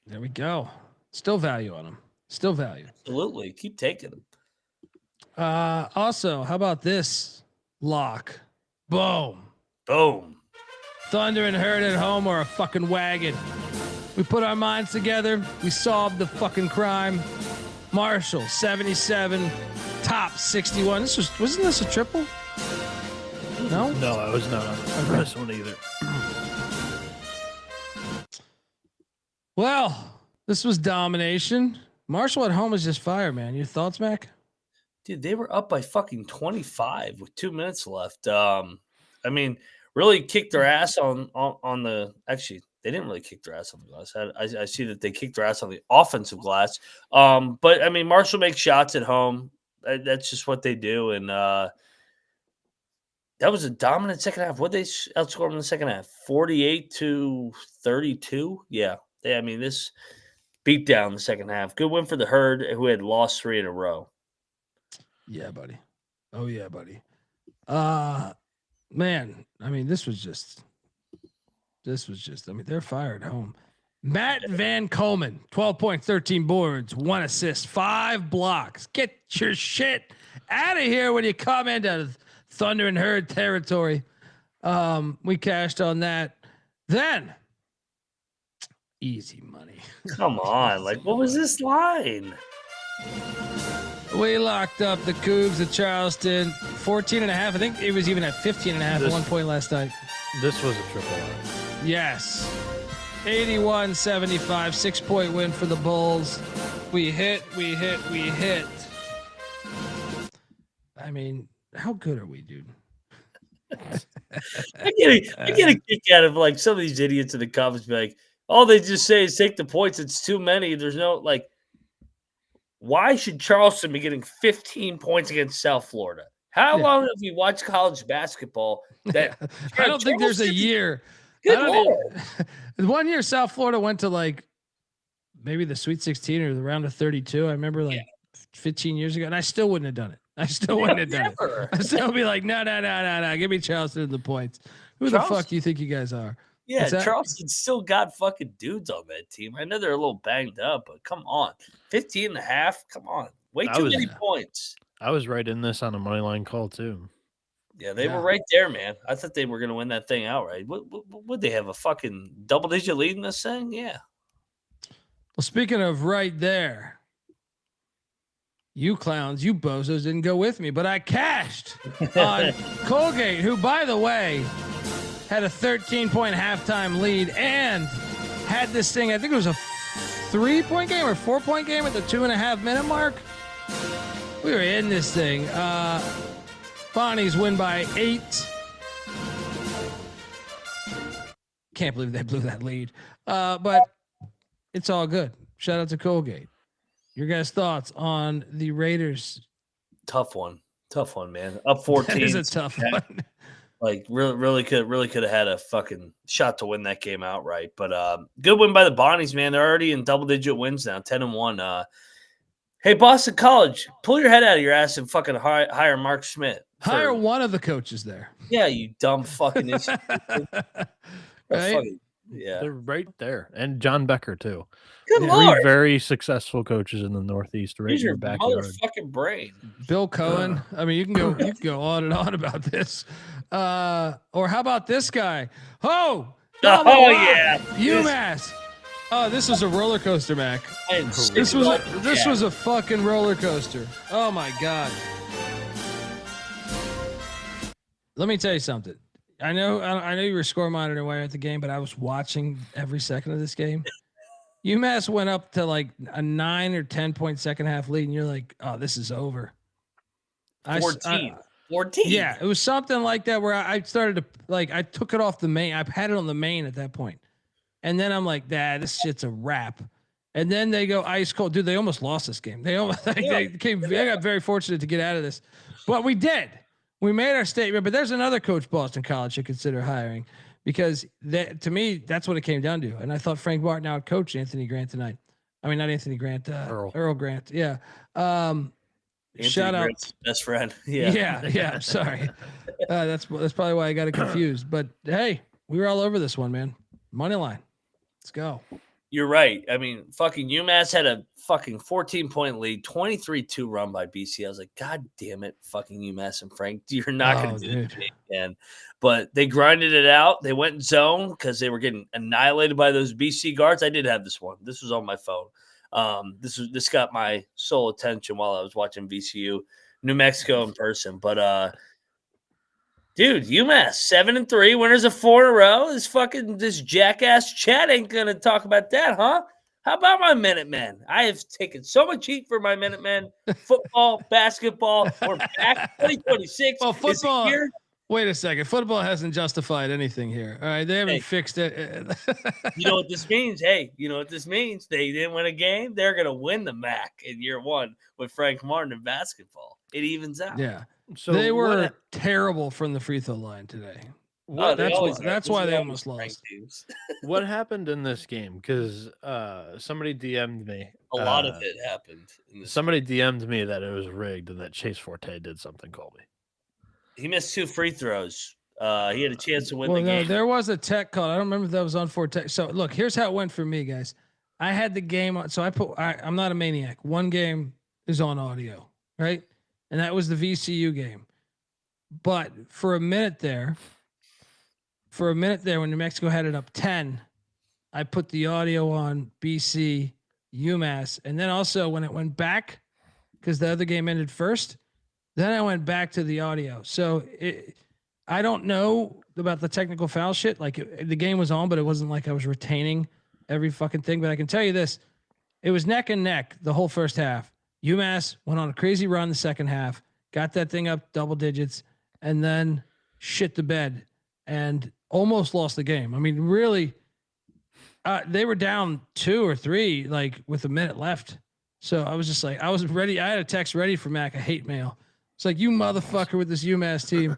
There we go. Still value on them. Still value. Absolutely. Keep taking them. Also, how about this lock? Boom. Boom. Thunder and Herd at home or a fucking wagon. We put our minds together. We solved the fucking crime. Marshall 77, top 61. Wasn't this a triple? No, I was not on this one either. Well, this was domination. Marshall at home is just fire, man. Your thoughts, Mac? Dude, they were up by fucking 25 with 2 minutes left. I mean, really kicked their ass on the. Actually, they didn't really kick their ass on the glass. I see that they kicked their ass on the offensive glass. But I mean, Marshall makes shots at home. That's just what they do. And that was a dominant second half. What they outscored them in the second half? 48-32. Yeah. I mean, this beat down the second half. Good win for the Herd, who had lost 3 in a row. Yeah, buddy. Oh yeah, buddy. Man, I mean, this was just. I mean, they're fired home. Matt Van Coleman, 12 points, 13 boards, 1 assist, 5 blocks. Get your shit out of here when you come into Thunder and Herd territory. We cashed on that. Then easy money. Come on. Like, what was this line? We locked up the Cougs at Charleston, 14.5. I think it was even at 15.5 at one point last night. This was a triple line. Yes. 81-75, 6-point win for the Bulls. We hit. I mean, how good are we, dude? I get a kick out of like some of these idiots in the comments be like, all they just say is take the points. It's too many. There's no like, why should Charleston be getting 15 points against South Florida? How long have you watched college basketball? That I don't think there's a year. Good Lord. 1 year South Florida went to like maybe the Sweet 16 or the round of 32. I remember like 15 years ago, and I still wouldn't have done it. I still wouldn't have done it. I'd still be like, no. Give me Charleston the points. Who the fuck do you think you guys are? Yeah, Charleston still got fucking dudes on that team. I know they're a little banged up, but come on. 15.5? Come on. Way too many points. I was right in this on a money line call too. Yeah, they were right there, man. I thought they were going to win that thing outright. Would they have a fucking double-digit lead in this thing? Yeah. Well, speaking of right there, you clowns, you bozos didn't go with me, but I cashed on Colgate, who, by the way, had a 13-point halftime lead and had this thing, I think it was a 3-point game or 4-point game at the 2.5-minute mark. We were in this thing. Bonnies win by 8. Can't believe they blew that lead. But it's all good. Shout out to Colgate. Your guys' thoughts on the Raiders? Tough one, man. Up 14. That is a tough one. Like really could have had a fucking shot to win that game outright. But good win by the Bonnies, man. They're already in double-digit wins now, 10-1. Hey, Boston College, pull your head out of your ass and fucking hire Mark Schmidt. Hire one of the coaches there. Yeah, you dumb fucking idiot. Right? Yeah, they're right there, and John Becker too. Good Three Lord. very successful coaches in the Northeast, right Use in your your backyard. motherfucking brain. Bill Cohen. I mean, you can go on and on about this. Or how about this guy? Yeah, UMass. Oh, this was a roller coaster, Mac. This was a fucking roller coaster. Oh my god. Let me tell you something. I know you were score monitoring while at the game, but I was watching every second of this game. UMass went up to like a 9 or 10-point second half lead, and you're like, "Oh, this is over." 14. Yeah, it was something like that where I started to like I took it off the main. I had it on the main at that point, and then I'm like, "Nah, this shit's a wrap." And then they go ice cold, dude. They almost lost this game. They got very fortunate to get out of this, but we did. we made our statement, but there's another coach Boston College should consider hiring because to me, that's what it came down to. And I thought Frank Martin out coached Anthony Grant tonight. I mean, not Anthony Grant, Earl Grant. Yeah. Shout out best friend. Yeah. Yeah. Sorry. That's probably why I got it confused, but hey, we were all over this one, man. Money line. Let's go. You're right. I mean, fucking UMass had a fucking 14-point lead, 23-2 run by BC. I was like, God damn it, fucking UMass and Frank, you're not going to do it again. But they grinded it out. They went zone because they were getting annihilated by those BC guards. I did have this one. This was on my phone. This got my sole attention while I was watching VCU, New Mexico in person. But dude, UMass 7-3, winners of 4 in a row. This jackass chat ain't gonna talk about that, huh? How about my Minutemen? I have taken so much heat for my Minutemen. Football, basketball, we're back. 2026. Well, football. Wait a second. Football hasn't justified anything here. All right, they haven't fixed it. You know what this means? Hey, you know what this means? They didn't win a game. They're gonna win the MAC in year 1 with Frank Martin in basketball. It evens out. Yeah. So they were terrible from the free throw line today. That's why they almost lost. What happened in this game? Because somebody DM'd me. A lot of it happened. Somebody DM'd me that it was rigged and that Chase Forte did something, Colby. He missed 2 free throws. He had a chance to win the game. There was a tech call. I don't remember if that was on Forte. So look, here's how it went for me, guys. I had the game on. So I'm not a maniac. One game is on audio, right? And that was the VCU game. But for a minute there, when New Mexico had it up 10, I put the audio on BC, UMass. And then also when it went back, because the other game ended first, then I went back to the audio. So I don't know about the technical foul shit. Like the game was on, but it wasn't like I was retaining every fucking thing. But I can tell you this, it was neck and neck the whole first half. UMass went on a crazy run the second half, got that thing up double digits, and then shit the bed and almost lost the game. I mean, really, they were down 2 or 3, like with a minute left. So I was just like, I was ready. I had a text ready for Mac, a hate mail. It's like, you motherfucker with this UMass team.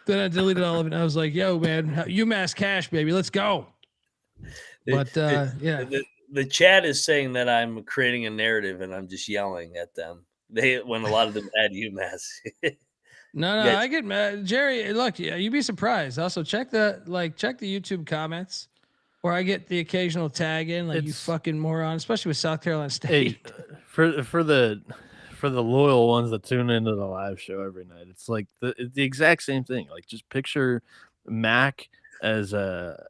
Then I deleted all of it. And I was like, yo, man, UMass cash, baby. Let's go. But yeah. The chat is saying that I'm creating a narrative and I'm just yelling at them. When a lot of them had UMass. No, I get mad. Jerry, look, you'd be surprised. Also, check the YouTube comments where I get the occasional tag in, like, you fucking moron, especially with South Carolina State. Hey, for the loyal ones that tune into the live show every night, it's like the exact same thing. Like, just picture Mac as a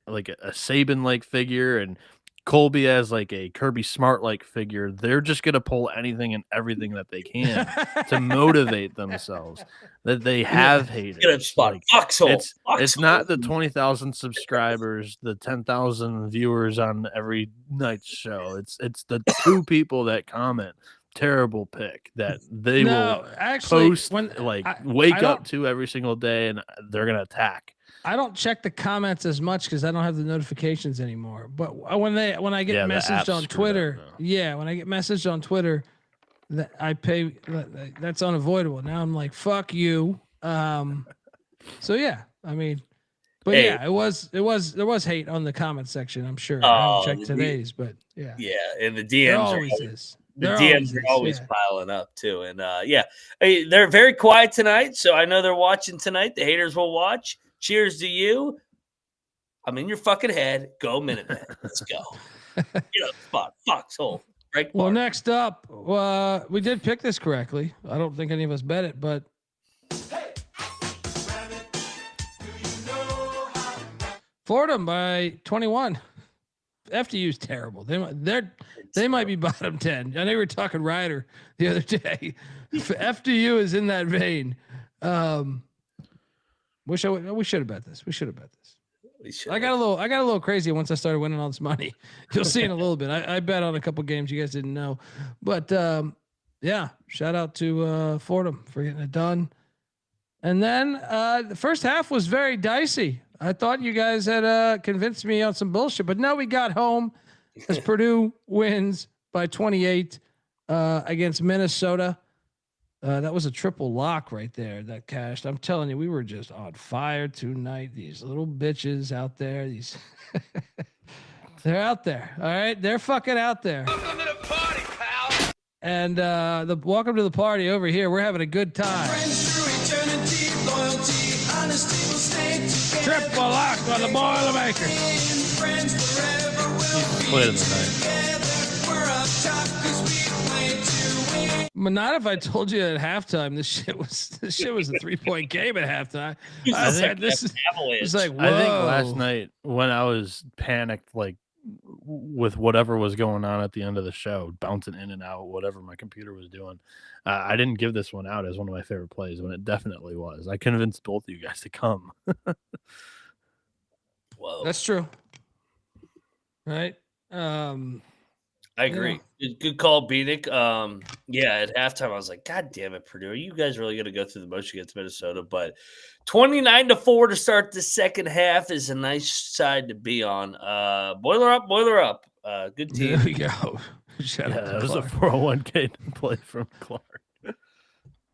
Saban-like figure and Colby as like a Kirby Smart-like figure. They're just going to pull anything and everything that they can to motivate themselves that they have hated. It's not the 20,000 subscribers, the 10,000 viewers on every night's show. It's the 2 people that comment terrible pick that they will actually post wake up to every single day, and they're going to attack. I don't check the comments as much because I don't have the notifications anymore. But when I get messaged on Twitter, when I get messaged on Twitter, that I pay, that's unavoidable. Now I'm like, fuck you. So yeah, I mean, but there was hate on the comment section. I'm sure. I haven't checked today's, but yeah, and the DMs are always piling up too, and they're very quiet tonight. So I know they're watching tonight. The haters will watch. Cheers to you. I'm in your fucking head. Go Minutemen. Let's go. Get up, foxhole. Well, next up, we did pick this correctly. I don't think any of us bet it, but Florida by 21. FDU's terrible. They might be bottom 10. I know we were talking Ryder the other day. FDU is in that vein. We should have bet this. I got a little crazy once I started winning all this money. You'll see in a little bit. I bet on a couple games you guys didn't know, but shout out to Fordham for getting it done. And then the first half was very dicey. I thought you guys had convinced me on some bullshit, but no, we got home as Purdue wins by 28 against Minnesota. That was a triple lock right there that cashed. I'm telling you, we were just on fire tonight. These little bitches out there. These they're out there. All right. They're fucking out there. Welcome to the party, pal. And welcome to the party over here. We're having a good time. Triple lock on the Boilermakers. Played in the night. But not if I told you at halftime this shit was a 3-point game at halftime. I said this is like, whoa. I think last night when I was panicked, like with whatever was going on at the end of the show, bouncing in and out, whatever my computer was doing, I didn't give this one out as one of my favorite plays when it definitely was. I convinced both of you guys to come. Whoa, That's true. Right. I agree. Good call, Bieniek. Yeah, at halftime, I was like, God damn it, Purdue. Are you guys really going to go through the motion against Minnesota? But 29-4 to start the second half is a nice side to be on. Boiler up, boiler up. Good team. There we go. Shout out to That was Clark. a 401k play from Clark.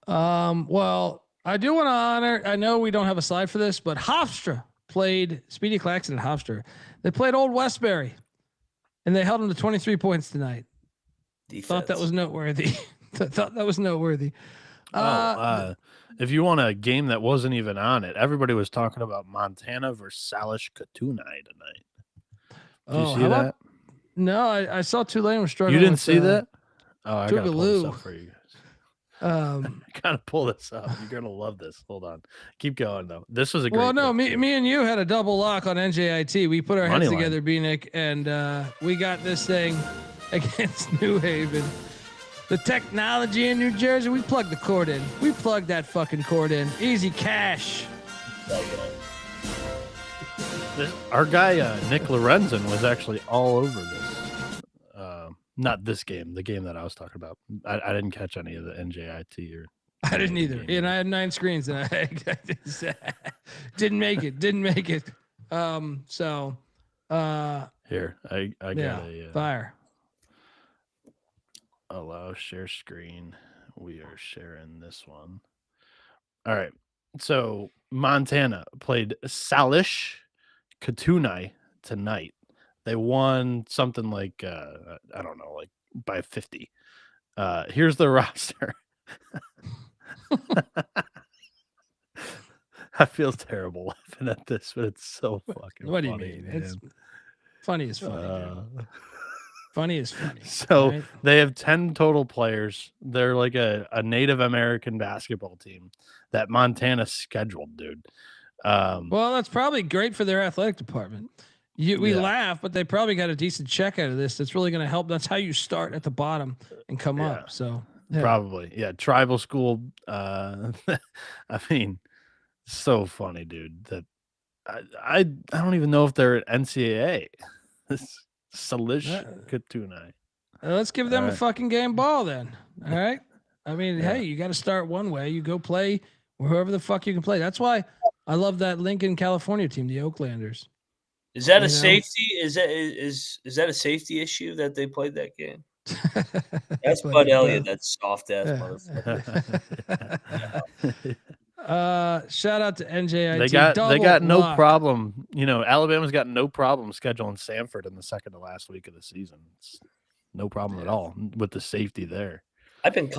Well, I do want to honor, I know we don't have a slide for this, but Hofstra played Speedy Claxton and Hofstra. They played Old Westbury. And they held him to 23 points tonight. Defense. Thought that was noteworthy. If you want a game that wasn't even on it, everybody was talking about Montana versus Salish Katunai tonight. Did you see that? No, I saw Tulane was struggling. You didn't with, see that? Oh, I gotta pull this Tougaloo. up for you guys. I gotta pull this up. You're gonna love this. Hold on. Keep going though. This was a great. Well, no, pick, me and you had a double lock on NJIT. We put our heads Moneyline. together, Bieniek, and we got this thing against New Haven. The technology in New Jersey, we plugged the cord in. We plugged that fucking cord in. Easy cash. Our guy Nick Lorenzen was actually all over this. Not this game, the game that I was talking about. I didn't catch any of the NJIT or. I didn't either. And I had 9 screens and I didn't make it. Here, I got a fire. Allow share screen. We are sharing this one. All right. So Montana played Salish Katunai tonight. They won something like I don't know, like by 50. Here's the roster. I feel terrible laughing at this, but it's so fucking What do funny. you mean? Man. It's funny as funny. Funny as funny. So right? they have 10 total players. They're like a Native American basketball team that Montana scheduled, dude. Well, that's probably great for their athletic department. We laugh, but they probably got a decent check out of this. That's really going to help. That's how you start at the bottom and come up. So probably, tribal school. I mean, so funny, dude. That I don't even know if they're NCAA. Salish Katunai. Let's give them a fucking game ball then. All right. I mean, hey, you got to start one way. You go play wherever the fuck you can play. That's why I love that Lincoln, California team, the Oaklanders. Is that a safety? Is that a safety issue that they played that game? That's Bud Elliott, that soft ass motherfucker. Shout out to NJIT. They got no problem. You know, Alabama's got no problem scheduling Samford in the second to last week of the season. It's no problem at all with the safety there. I've been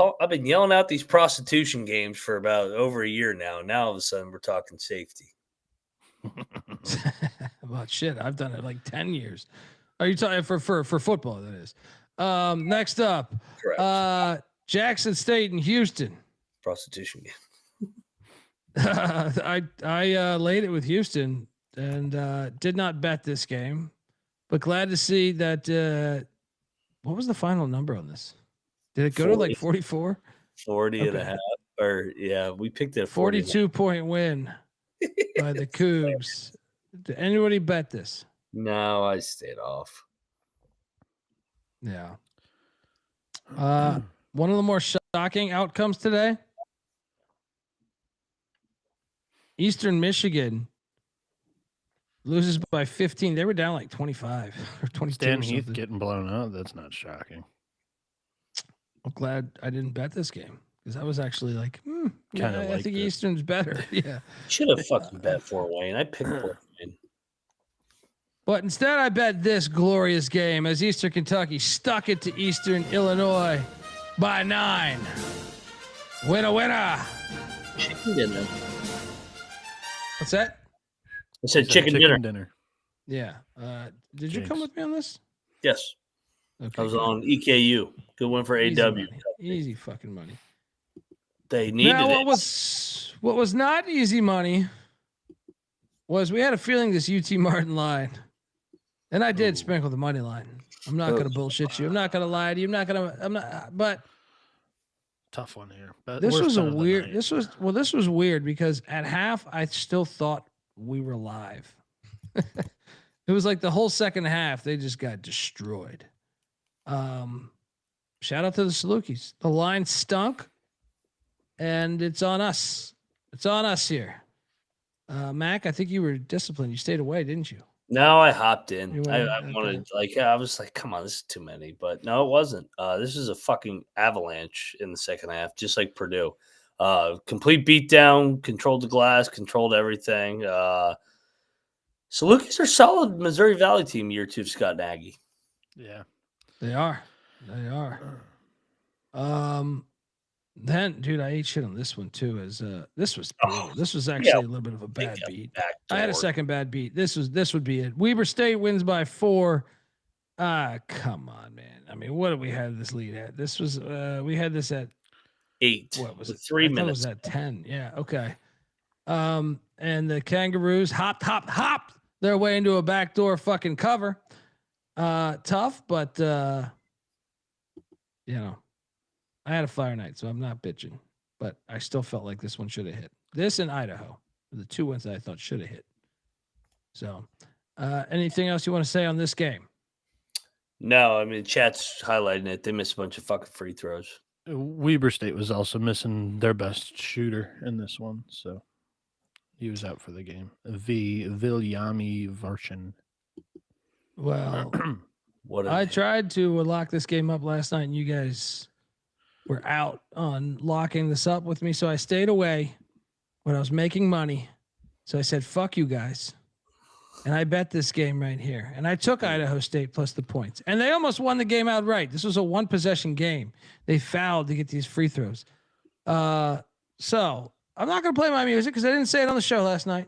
yelling out these prostitution games for about over a year now. Now all of a sudden we're talking safety. Well, shit, I've done it like 10 years. Are you talking for football? That is. Next up, Correct. Jackson State and Houston. Prostitution game. I laid it with Houston and did not bet this game, but glad to see that. What was the final number on this? Did it go 40, to like 44? 40 and a half. Or we picked it. 42-point win by the Cougs. Did anybody bet this? No, I stayed off. Yeah. One of the more shocking outcomes today. Eastern Michigan loses by 15. They were down like 25 or 22. Stan Heath getting blown out. That's not shocking. I'm glad I didn't bet this game. because I was actually like, Kinda I liked think it. Eastern's better. Yeah. Should have fucking bet Fort Wayne. I picked Fort Wayne. But instead, I bet this glorious game as Eastern Kentucky stuck it to Eastern Illinois by 9. Winner. Chicken dinner. What's that? I said chicken dinner. dinner. Yeah. Did you come Jinx. with me on this? Yes. Okay. I was good. on EKU. Good one for Easy AW. money. Easy fucking money. They needed Now, it. what was not easy money was we had a feeling this UT Martin line, and I did sprinkle the money line. I'm not gonna bullshit you. I'm not gonna lie to you. I'm not. But Tough one here. But this worst was a bet of the weird. night. This was weird because at half I still thought we were live. It was like the whole second half they just got destroyed. Shout out to the Salukis. The line stunk, and it's on us. It's on us here. Mac, I think you were disciplined. You stayed away, didn't you? No, I hopped in. You I went in? wanted I was like, come on, this is too many. But no, it wasn't. This is a fucking avalanche in the second half, just like Purdue. Complete beatdown, controlled the glass, controlled everything. Salukis are solid Missouri Valley team year 2 of Scott Nagy. Yeah. They are. They are. Then, dude, I ate shit on this one too. As this was brutal. This was actually a little bit of a bad beat. I had a second bad beat. This would be it. Weber State wins by 4. Come on, man. I mean, what did we have this lead at? This was we had this at 8. what was it? 3 I thought it minutes. was at 10. Yeah, okay. And the Kangaroos hopped their way into a backdoor fucking cover. Tough, but you know, I had a fire night, so I'm not bitching. But I still felt like this one should have hit. This and Idaho were the 2 ones that I thought should have hit. So, anything else you want to say on this game? No, I mean, chat's highlighting it. They missed a bunch of fucking free throws. Weber State was also missing their best shooter in this one, so he was out for the game. Viljami Varshin. Well, What a I name. tried to lock this game up last night, and you guys were out on locking this up with me. So I stayed away when I was making money. So I said, fuck you guys. And I bet this game right here. And I took Idaho State plus the points. And they almost won the game outright. This was a 1-possession game. They fouled to get these free throws. So I'm not going to play my music because I didn't say it on the show last night.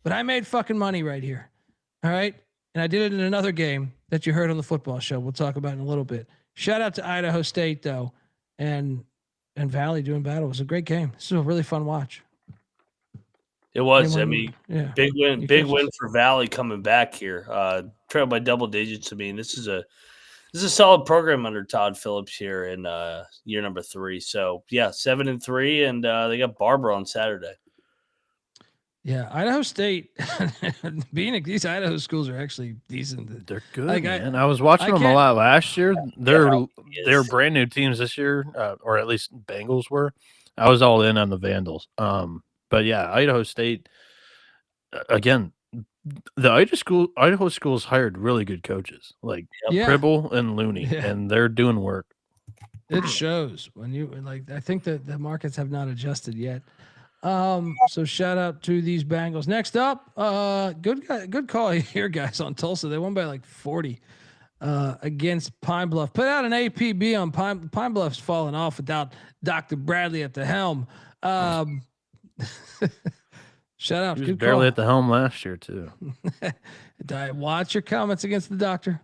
But I made fucking money right here. All right. And I did it in another game that you heard on the football show. We'll talk about in a little bit. Shout out to Idaho State, though. And Valley doing battle. It was a great game. This is a really fun watch. It was. Anyone- I mean, yeah. big win. You Big catch win us. for Valley coming back here. Trailed by double digits. I mean, this is a solid program under Todd Phillips here in year number 3. So yeah, 7-3, and they got Barbara on Saturday. Yeah, Idaho State. Being these Idaho schools are actually decent. They're good, Like, man. I was watching I them a can't- lot last year. They're Yes. brand new teams this year, or at least Bengals were. I was all in on the Vandals. But yeah, Idaho State. Again, the Idaho schools hired really good coaches, like Yeah. Pribble and Looney, Yeah. and they're doing work. It shows when you like. I think that the markets have not adjusted yet. So shout out to these Bengals. Next up, good call here, guys, on Tulsa. They won by like 40 against Pine Bluff. Put out an APB on Pine Bluff's falling off without Dr. Bradley at the helm. Shout out. He was Good barely call. at the helm last year too. Watch your comments against the doctor.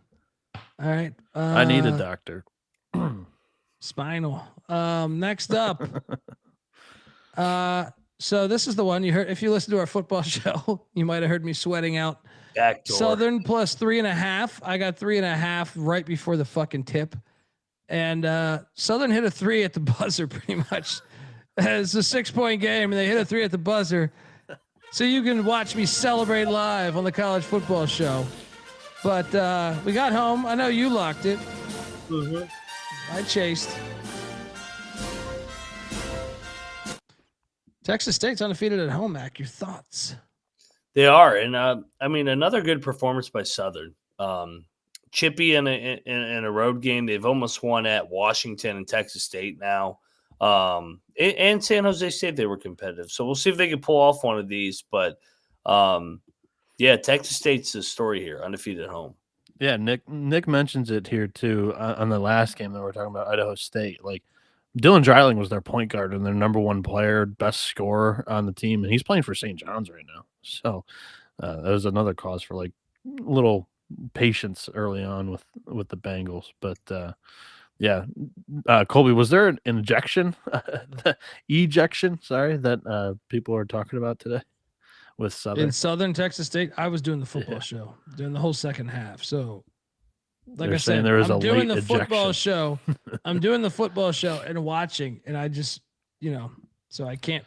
All right. I need a doctor. Spinal. Next up. So this is the one you heard. If you listen to our football show, you might have heard me sweating out Backdoor. Southern plus 3.5. I got 3.5 right before the fucking tip. And Southern hit a 3 at the buzzer pretty much. It's a 6-point game and they hit a 3 at the buzzer. So you can watch me celebrate live on the college football show. But we got home. I know you locked it. Mhm. I chased. Texas State's undefeated at home, Mac. Your thoughts? They are, and I mean, another good performance by Southern. Chippy in a road game. They've almost won at Washington and Texas State now. And San Jose State, they were competitive. So we'll see if they can pull off one of these. But yeah, Texas State's the story here, undefeated at home. Yeah, Nick mentions it here too on the last game that we're talking about, Idaho State. Like Dylan Dreiling was their point guard and their number one player, best scorer on the team, and he's playing for St. John's right now. So that was another cause for like little patience early on with the Bengals. But yeah, Colby, was there an ejection, ejection? Sorry, that people are talking about today with Southern. In Southern Texas State, I was doing the football show during the whole second half. So, like I said, I'm doing the football show. I'm doing the football show and watching, and I just, so I can't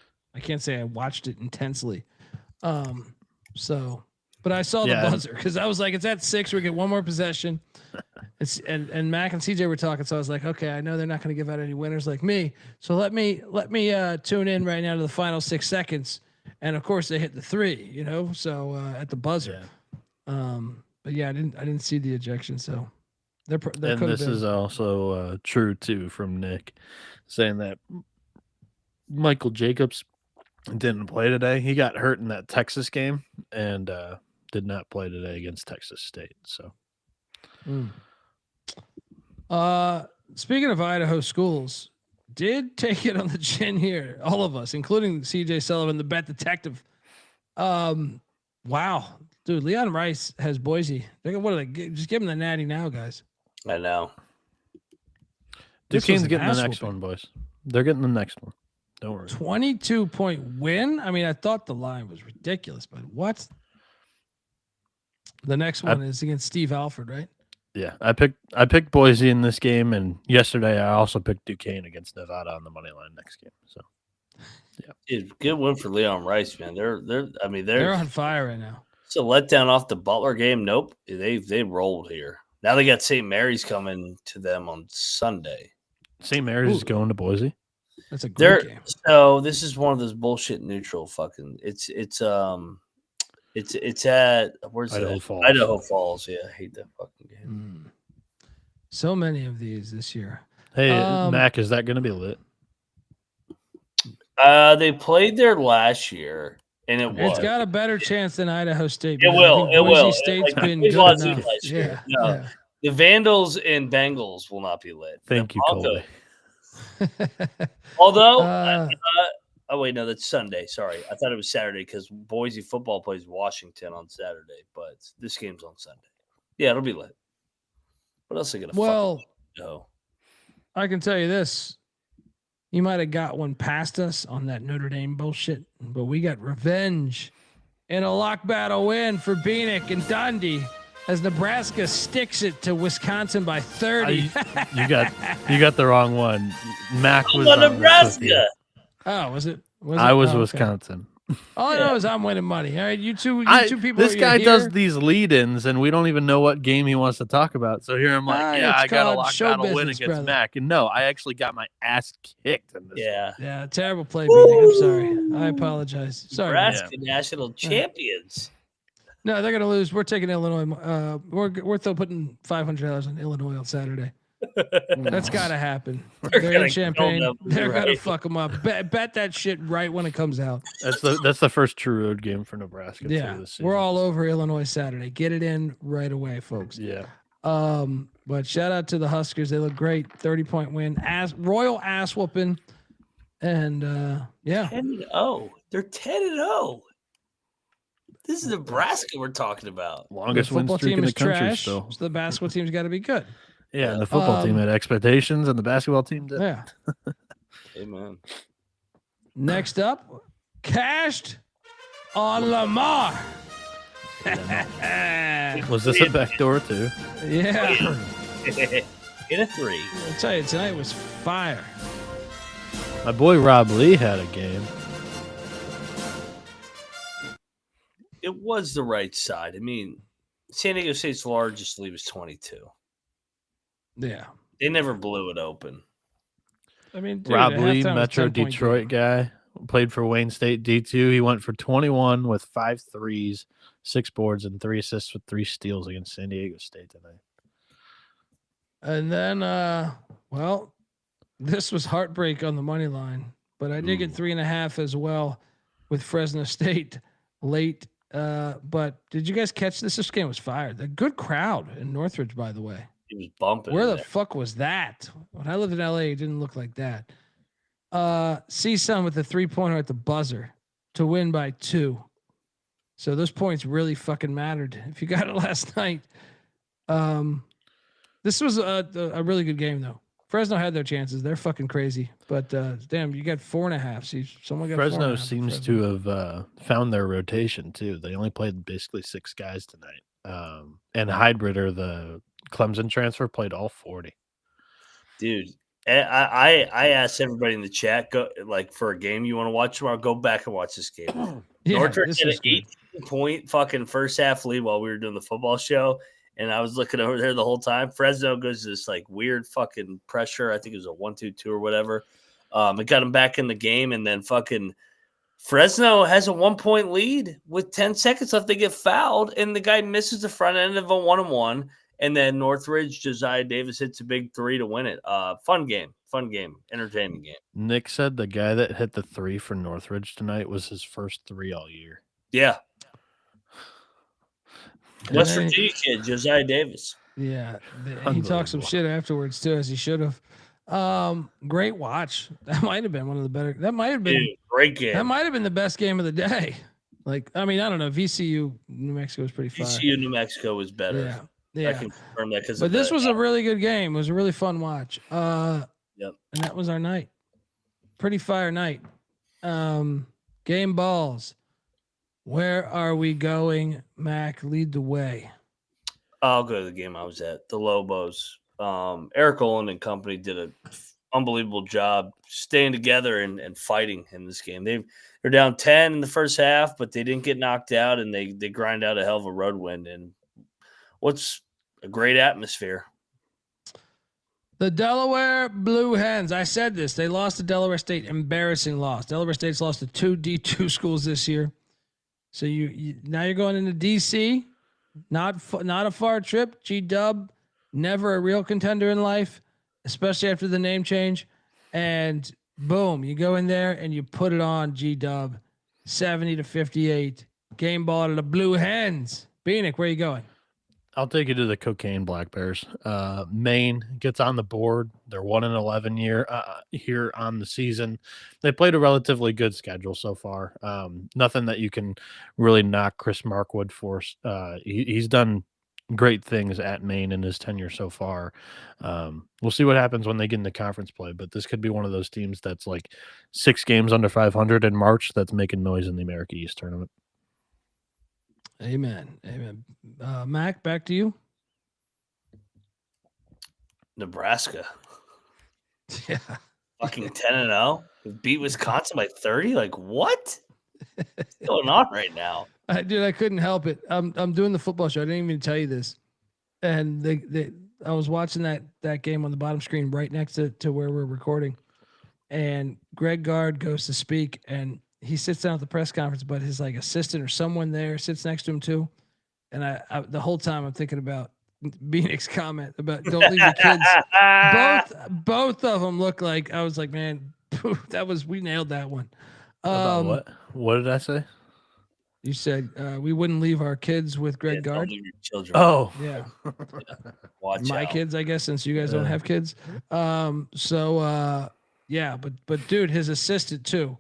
say I watched it intensely. But I saw the buzzer because I was like, it's at 6. We get one more possession. And Mac and CJ were talking, so I was like, okay, I know they're not going to give out any winners like me. So let me tune in right now to the final 6 seconds. And of course they hit the 3, so at the buzzer. Yeah. But yeah, I didn't see the ejection. So and this is also true too from Nick saying that Michael Jacobs didn't play today. He got hurt in that Texas game and did not play today against Texas State. So, speaking of Idaho schools, did take it on the chin here, all of us, including CJ Sullivan, the bet detective. Wow, dude, Leon Rice has Boise. What are they? Just give him the natty now, guys. I know. Duquesne's getting the next one, boys. They're getting the next one. Don't worry. 22-point win. I mean, I thought the line was ridiculous, but what? The next one is against Steve Alford, right? Yeah, I picked Boise in this game, and yesterday I also picked Duquesne against Nevada on the money line next game. So, yeah, dude, good win for Leon Rice, man. They're on fire right now. It's a letdown off the Butler game. Nope, they rolled here. Now they got St. Mary's coming to them on Sunday. St. Mary's is going to Boise. That's a great game. So this is one of those bullshit neutral fucking. It's at where's Idaho Falls. Idaho Falls. Yeah, I hate that fucking game. So many of these this year. Hey, Mac, is that going to be lit? They played there last year, and it's got a better chance than Idaho State. It will. It will. Boise State's been good enough. Yeah. No, the Vandals and Bengals will not be lit. Thank you, Colby. Although, oh wait, no, that's Sunday. Sorry, I thought it was Saturday because Boise football plays Washington on Saturday, but this game's on Sunday. Yeah, it'll be lit. What else are they gonna? Well, I can tell you this: you might have got one past us on that Notre Dame bullshit, but we got revenge in a lock battle win for Bieniek and Dundee as Nebraska sticks it to Wisconsin by 30. You got the wrong one. Mac was on Nebraska. Oh, was it? I was Wisconsin. All I know is I'm winning money. All right, you two people. This guy does these lead-ins, and we don't even know what game he wants to talk about. So here I'm like, I got a lock battle win against Mac, and no, I actually got my ass kicked in this. Yeah, terrible play, Bieniek. I'm sorry. I apologize. Sorry, Nebraska national champions. No, they're gonna lose. We're taking Illinois. We're still putting $500 on Illinois on Saturday. That's gotta happen. They're in Champaign. They're gonna fuck them up. Bet that shit right when it comes out. That's the first true road game for Nebraska. Yeah, we're all over Illinois Saturday. Get it in right away, folks. Yeah. But shout out to the Huskers. They look great. 30-point win. Royal ass whooping. And yeah. 10-0. They're 10-0. This is Nebraska we're talking about. Longest win streak in the country trash, still. So the basketball team's got to be good. Yeah, and the football team had expectations, and the basketball team did. Yeah. Amen. Next up, cashed on Lamar. Was this a backdoor too? Yeah. In a 3. I'll tell you, tonight was fire. My boy Rob Lee had a game. It was the right side. I mean, San Diego State's largest lead was 22. Yeah. They never blew it open. I mean, dude, Rob Lee, Metro Detroit guy, played for Wayne State D2. He went for 21 with 5 threes, 6 boards, and 3 assists with 3 steals against San Diego State tonight. And then, well, This was heartbreak on the money line, but I did get 3.5 as well with Fresno State late. But did you guys catch this? This game was fired. A good crowd in Northridge, by the way. He was bumping. Where in the there. fuck was that? When I lived in LA, it didn't look like that. CSUN with a 3-pointer at the buzzer to win by 2. So those points really fucking mattered. If you got it last night, this was a really good game though. Fresno had their chances. They're fucking crazy, but damn, you got 4.5. See, someone got Fresno 4.5. seems to have found their rotation too. They only played basically 6 guys tonight. And Hybrid, the Clemson transfer, played all 40. Dude, I asked everybody in the chat, go like for a game you want to watch tomorrow, go back and watch this game. Yeah, Notre this had an was good. 18-point fucking first half lead while we were doing the football show. And I was looking over there the whole time. Fresno goes to this like weird fucking pressure. I think it was a 1-2-2 or whatever. It got him back in the game, and then fucking Fresno has a 1-point lead with 10 seconds left. They get fouled, and the guy misses the front end of a 1-on-1. And then Northridge, Josiah Davis hits a big 3 to win it. Fun game, entertaining game. Nick said the guy that hit the 3 for Northridge tonight was his first 3 all year. Yeah. West Virginia kid, Josiah Davis. Yeah, he talked some shit afterwards too, as he should have. Great watch. That might have been one of the better. That might have been great game. That might have been the best game of the day. Like, I mean, I don't know. VCU New Mexico was pretty fun. VCU New Mexico was better. Yeah. I can confirm that because. But this was a really good game. It was a really fun watch. Yep. And that was our night. Pretty fire night. Game balls. Where are we going? Mac, lead the way. I'll go to the game I was at. The Lobos. Eric Olin and company did an unbelievable job staying together and fighting in this game. They're down 10 in the first half, but they didn't get knocked out, and they grind out a hell of a road win. And what's a great atmosphere. The Delaware Blue Hens. I said this. They lost to Delaware State. Embarrassing loss. Delaware State's lost to 2 D2 schools this year. So you now you're going into DC. Not a far trip. G-Dub, never a real contender in life, especially after the name change. And boom, you go in there and you put it on G-Dub, 70-58. Game ball to the Blue Hens. Bieniek, where are you going? I'll take you to the Cocaine Black Bears. Maine gets on the board. They're 1-11 here on the season. They played a relatively good schedule so far. Nothing that you can really knock Chris Markwood for. He's done great things at Maine in his tenure so far. We'll see what happens when they get into conference play, but this could be one of those teams that's like 6 games under 500 in March that's making noise in the America East tournament. Amen. Mac, back to you. Nebraska. Yeah. Fucking 10-0. Beat Wisconsin by 30. Like, what? What's going on right now? Dude, I couldn't help it. I'm doing the football show. I didn't even tell you this. And I was watching that game on the bottom screen right next to where we're recording. And Greg Gard goes to speak, and he sits down at the press conference, but his like assistant or someone there sits next to him too. And I the whole time I'm thinking about Bieniek's comment about don't leave your kids. Both of them look like, I was like, man, we nailed that one. About what? What did I say? You said we wouldn't leave our kids with Greg Gard. Don't leave your children. Oh, Yeah. Watch My out. kids, I guess, since you guys don't have kids. Yeah, but dude, his assistant too,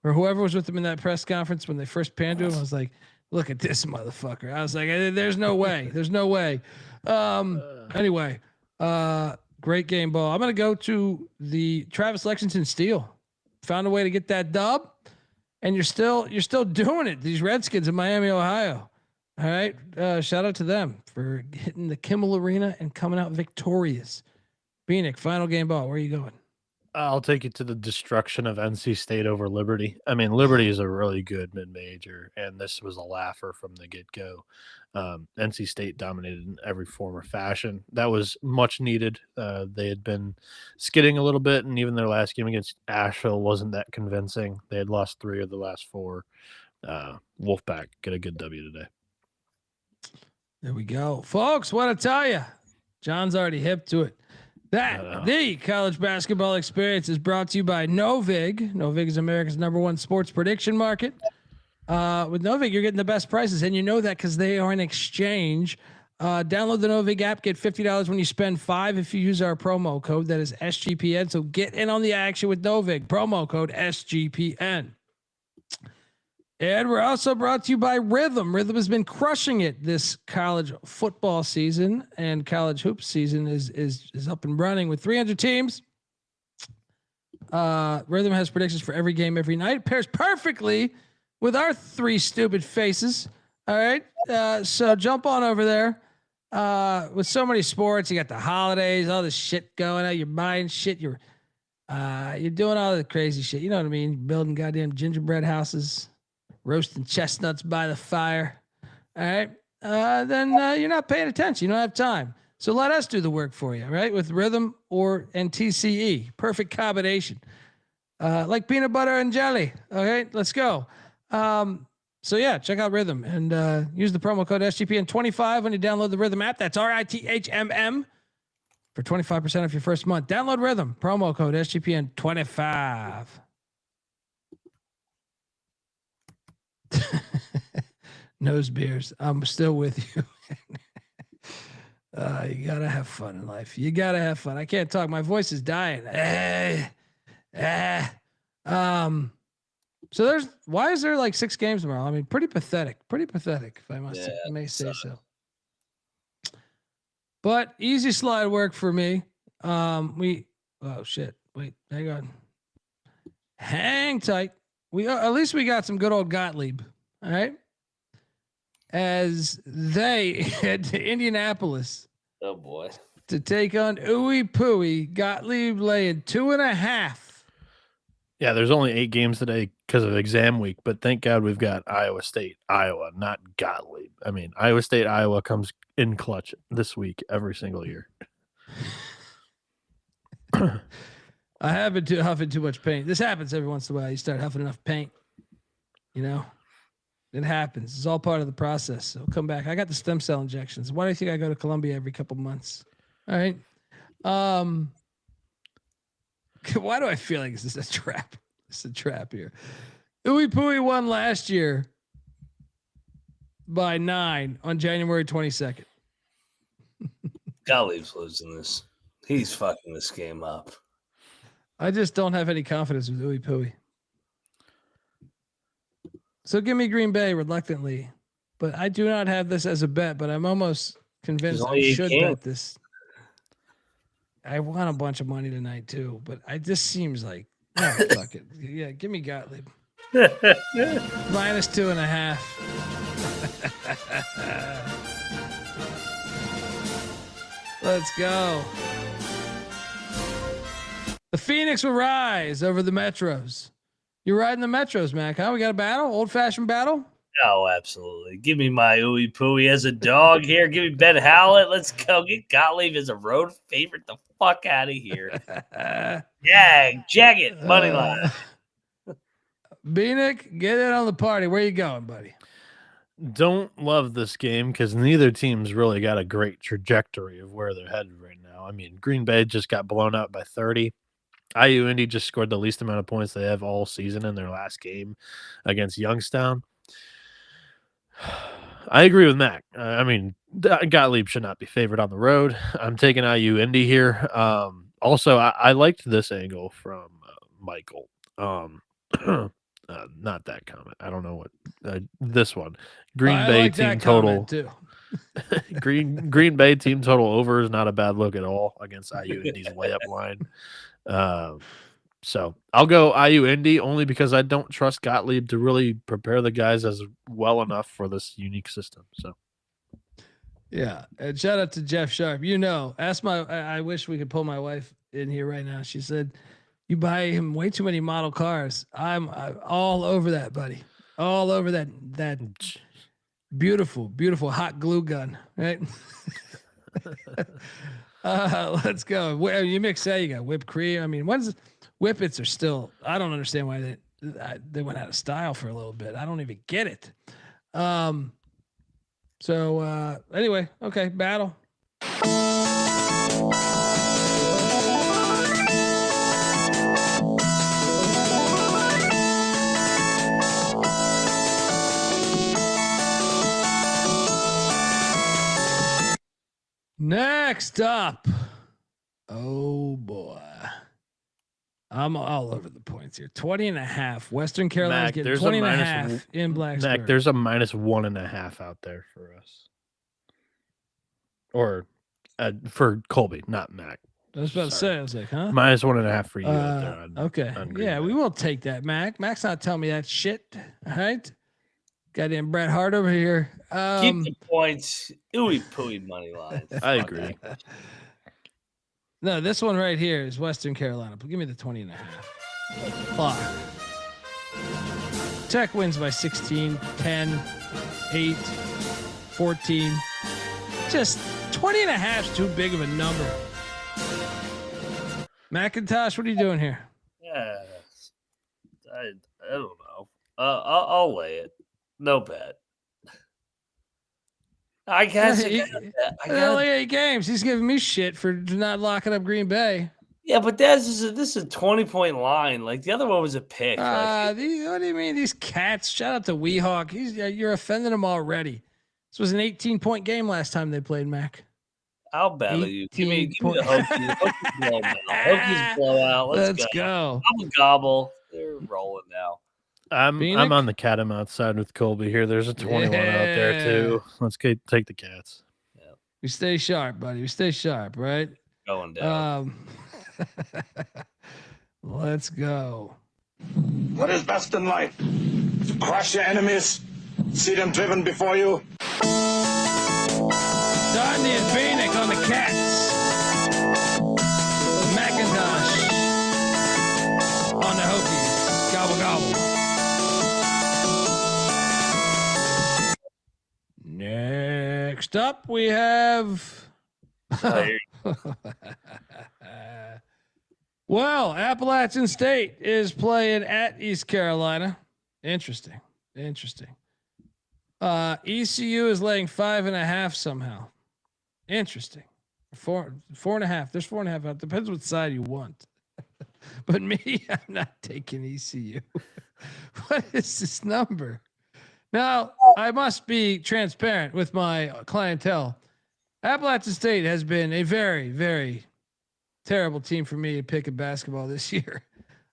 or whoever was with him in that press conference when they first panned to him, I was like, look at this motherfucker. I was like, there's no way. There's no way. Anyway, great game ball. I'm going to go to the Travis Lexington steal. Found a way to get that dub, and you're still doing it. These Redskins in Miami, Ohio. All right. Shout out to them for hitting the Kimmel Arena and coming out victorious. Bieniek, final game ball. Where are you going? I'll take you to the destruction of NC State over Liberty. I mean, Liberty is a really good mid-major, and this was a laugher from the get-go. NC State dominated in every form or fashion. That was much needed. They had been skidding a little bit, and even their last game against Asheville wasn't that convincing. They had lost 3 of the last 4. Wolfpack get a good W today. There we go. Folks, what I tell you, John's already hip to it. The college basketball experience is brought to you by Novig. Novig is America's #1 sports prediction market. With Novig, you're getting the best prices, and you know that because they are an exchange. Download the Novig app, get $50 when you spend $5 if you use our promo code. That is SGPN. So get in on the action with Novig. Promo code SGPN. And we're also brought to you by Rhythm. Rhythm has been crushing it this college football season, and college hoop season is up and running with 300 teams. Rhythm has predictions for every game every night. It pairs perfectly with our 3 stupid faces. All right. So jump on over there. With so many sports, you got the holidays, all this shit going on. You're buying shit. You're doing all the crazy shit. You know what I mean? Building goddamn gingerbread houses, roasting chestnuts by the fire. All right. Then you're not paying attention. You don't have time. So let us do the work for you, right? With Rhythm and TCE. Perfect combination. Like peanut butter and jelly. Okay, let's go. So yeah, check out Rhythm and use the promo code SGPN25 when you download the Rhythm app. That's RITHMM for 25% off your first month. Download Rhythm, promo code SGPN25. Nose beers. I'm still with you. You gotta have fun in life. You gotta have fun. I can't talk. My voice is dying. So why is there like 6 games tomorrow? I mean, pretty pathetic, if I may say so. But easy slide work for me. Oh shit. Wait, hang on. Hang tight. At least we got some good old Gottlieb. All right. As they head to Indianapolis. Oh boy. To take on Ooey Pooey. Gottlieb laying 2.5. Yeah, there's only 8 games today because of exam week, but thank God we've got Iowa State, Iowa, not Gottlieb. I mean, Iowa State, Iowa comes in clutch this week every single year. I have been huffing too much paint. This happens every once in a while. You start huffing enough paint, you know, it happens. It's all part of the process. So come back. I got the stem cell injections. Why do you think I go to Columbia every couple months? All right. Why do I feel like this is a trap? It's a trap here. Ooey Pooey won last year by 9 on January 22nd. Gottlieb's losing this. He's fucking this game up. I just don't have any confidence with Ooey Pooey. So give me Green Bay reluctantly, but I do not have this as a bet, but I'm almost convinced I should bet this. I want a bunch of money tonight too, but this seems like, fuck it. Yeah, give me Gottlieb. -2.5. Let's go. The Phoenix will rise over the Metros. You're riding the Metros, Mac, huh? We got a battle? Old-fashioned battle? Oh, absolutely. Give me my Ooey Pooey as a dog here. Give me Ben Howlett. Let's go. Get Gottlieb as a road favorite. The fuck out of here. Jag it. Money line. Bieniek, get in on the party. Where you going, buddy? Don't love this game because neither team's really got a great trajectory of where they're headed right now. I mean, Green Bay just got blown out by 30. IU Indy just scored the least amount of points they have all season in their last game against Youngstown. I agree with Mac. I mean, Gottlieb should not be favored on the road. I'm taking IU Indy here. Also, I liked this angle from Michael. Not that comment. I don't know what this one. Green Bay like team total. Green Bay team total over is not a bad look at all against IU Indy's layup line. So I'll go IU Indy only because I don't trust Gottlieb to really prepare the guys as well enough for this unique system. So, yeah, and shout out to Jeff Sharp. You know, I wish we could pull my wife in here right now. She said, "You buy him way too many model cars." I'm all over that, buddy. All over that beautiful, beautiful hot glue gun, right? Let's go. You mix that, you got whipped cream. I mean, Whippets are still, I don't understand why they went out of style for a little bit. I don't even get it. So anyway, okay, battle. Next up. Oh boy. I'm all over the points here. 20.5. Western Carolina's Mac, getting there's 20 a and a minus half in Blacksburg. Mac, there's a -1.5 out there for us. Or for Colby, not Mac. I was about to say, I was like, huh? -1.5 for you out there. Okay. on Green Yeah, Bay. we will take that, Mac. Mac's not telling me that shit. All right. Goddamn Bret Hart over here. Keep the points. Ooey pooey money line. I agree. No, this one right here is Western Carolina. But give me the 20 and a half. Fuck. Tech wins by 16, 10, 8, 14. Just 20 and a half is too big of a number. McIntosh, what are you doing here? Yeah, I don't know. I'll lay it. No bet. I guess I only 8 games. He's giving me shit for not locking up Green Bay. Yeah, but this is a 20-point line. Like the other one was a pick. What do you mean? These cats. Shout out to Weehawk. You're offending him already. This was an 18-point game last time they played, Mac. I'll battle you. Give me the Hokies. Hokies blowout. Let's go. I'm a gobble. They're rolling now. I'm on the catamount side with Colby here. There's a 21 out there too. Let's take the Cats. Yeah. We stay sharp, buddy. We stay sharp, right? Going down. Let's go. What is best in life? To crush your enemies, see them driven before you. Darndy and Bieniek on the Cats. McIntosh on the Hokies. Gobble gobble. Next up, we have. Well, Appalachian State is playing at East Carolina. Interesting. ECU is laying 5.5 somehow. Interesting. 4.5. There's 4.5 out. Depends what side you want. But me, I'm not taking ECU. What is this number? Now, I must be transparent with my clientele. Appalachian State has been a very, very terrible team for me to pick in basketball this year.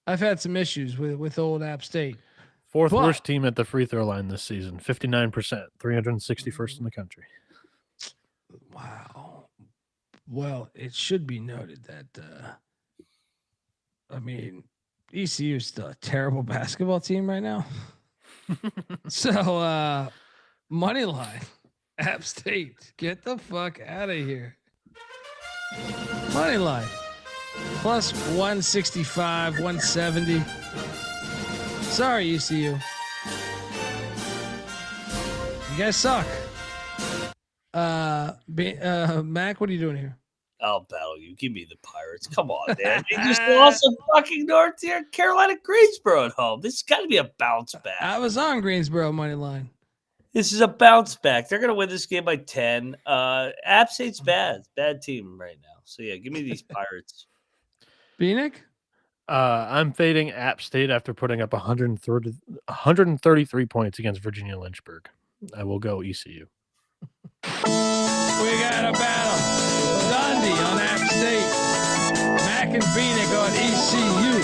I've had some issues with old App State. Fourth worst team at the free throw line this season, 59%, 361st in the country. Wow. Well, it should be noted that, ECU is still a terrible basketball team right now. So, money line, App State, get the fuck out of here. Money line, plus 165, 170. Sorry, ECU. You guys suck. Mac, what are you doing here? I'll battle you. Give me the Pirates. Come on, man. They just lost to fucking North Carolina Greensboro at home. This has got to be a bounce back. I was on Greensboro money line. This is a bounce back. They're going to win this game by 10. App State's bad. Bad team right now. So, yeah, give me these Pirates. Bieniek? I'm fading App State after putting up 133 points against Virginia Lynchburg. I will go ECU. We got a battle. Dundee on App State. Mac and Bieniek on ECU.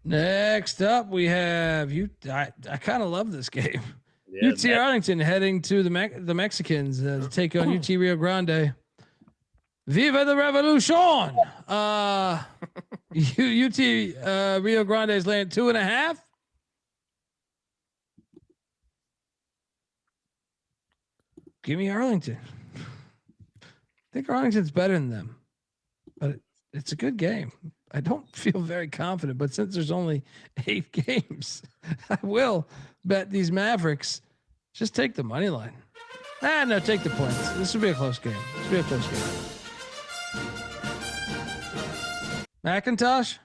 Next up, we have you. I kind of love this game. Yeah, UT Arlington heading to the Mexicans to take on UT Rio Grande. Viva the Revolution! UT Rio Grande is laying 2.5. Give me Arlington. I think Arlington's better than them, but it's a good game. I don't feel very confident, but since there's only 8 games, I will bet these Mavericks. Just take the money line. No, take the points. This will be a close game. McIntosh?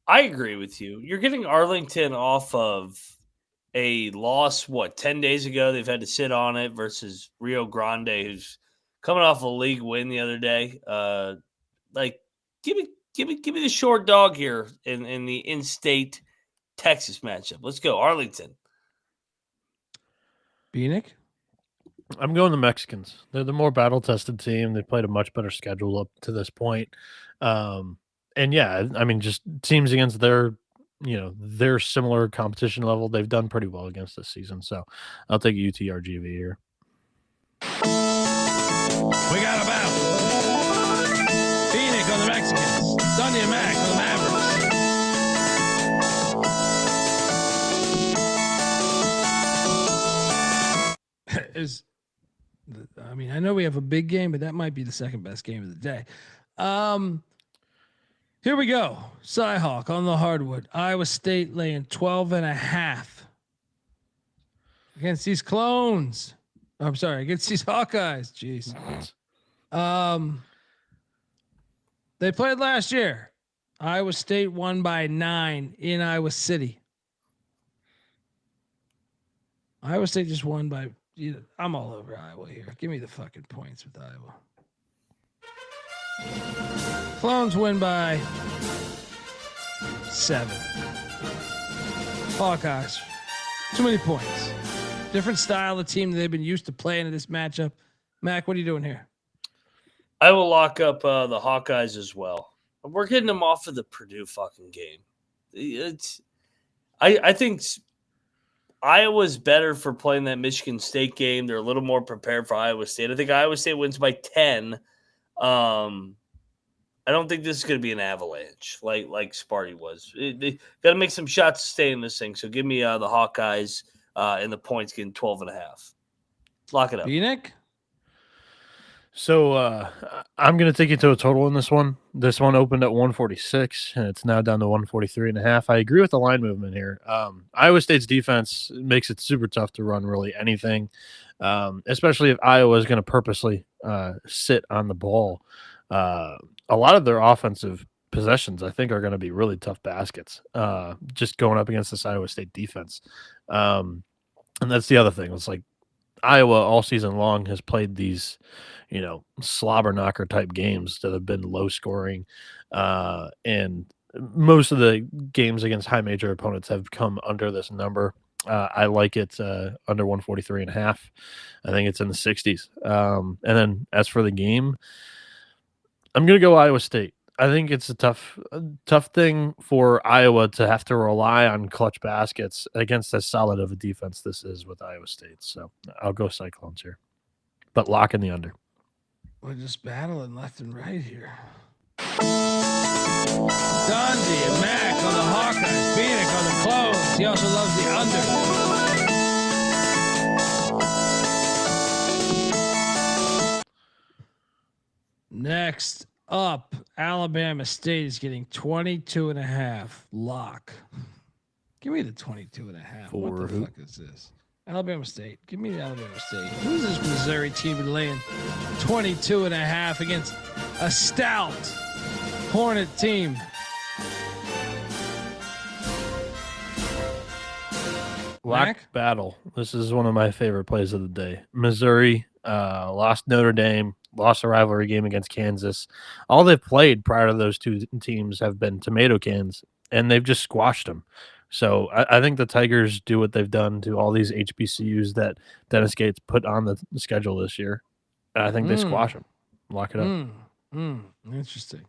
I agree with you. You're getting Arlington off of a loss, 10 days ago? They've had to sit on it versus Rio Grande, who's coming off a league win the other day. Give me the short dog here in the in-state Texas matchup. Let's go. Arlington. Bieniek? I'm going the Mexicans. They're the more battle-tested team. They played a much better schedule up to this point. And yeah, I mean, just teams against their similar competition level, they've done pretty well against this season. So I'll take UTRGV here. We got a battle. Bieniek on the Mexicans. Sonny and Mac on the Mavericks. I know we have a big game, but that might be the second best game of the day. Here we go. Cyhawk on the hardwood. Iowa State laying 12.5 against these clones. I'm sorry, against these Hawkeyes. Jeez. They played last year. Iowa State won by 9 in Iowa City. Iowa State just won by. I'm all over Iowa here. Give me the fucking points with Iowa. Clones win by 7. Hawkeyes, too many points. Different style of team that they've been used to playing in this matchup. Mac, what are you doing here? I will lock up the Hawkeyes as well. We're getting them off of the Purdue fucking game. I think Iowa's better for playing that Michigan State game. They're a little more prepared for Iowa State. I think Iowa State wins by 10. I don't think this is going to be an avalanche like Sparty was. They got to make some shots to stay in this thing. So give me the Hawkeyes and the points getting 12.5. Lock it up. Bieniek? So I'm going to take you to a total in this one. This one opened at 146, and it's now down to 143.5. I agree with the line movement here. Iowa State's defense makes it super tough to run really anything, especially if Iowa is going to purposely sit on the ball. A lot of their offensive possessions, I think, are going to be really tough baskets, just going up against this Iowa State defense. And that's the other thing. It's like Iowa all season long has played these, slobber knocker type games that have been low scoring. And most of the games against high major opponents have come under this number. I like it under 143.5. I think it's in the 60s. And then as for the game, I'm going to go Iowa State. I think it's a tough thing for Iowa to have to rely on clutch baskets against as solid of a defense this is with Iowa State. So I'll go Cyclones here, but lock in the under. We're just battling left and right here. Dundee and Mac on the Hawkeyes, Bieniek on the Clones. He also loves the under. Next up, Alabama State is getting 22.5 lock. Give me the 22.5. What the fuck is this? Alabama State. Give me the Alabama State. Who's this Missouri team laying 22.5 against a stout Hornet team? Lock battle. This is one of my favorite plays of the day. Missouri lost Notre Dame, lost a rivalry game against Kansas. All they've played prior to those two teams have been tomato cans, and they've just squashed them. So I think the Tigers do what they've done to all these HBCUs that Dennis Gates put on the schedule this year. And I think they squash them. Lock it up. Interesting.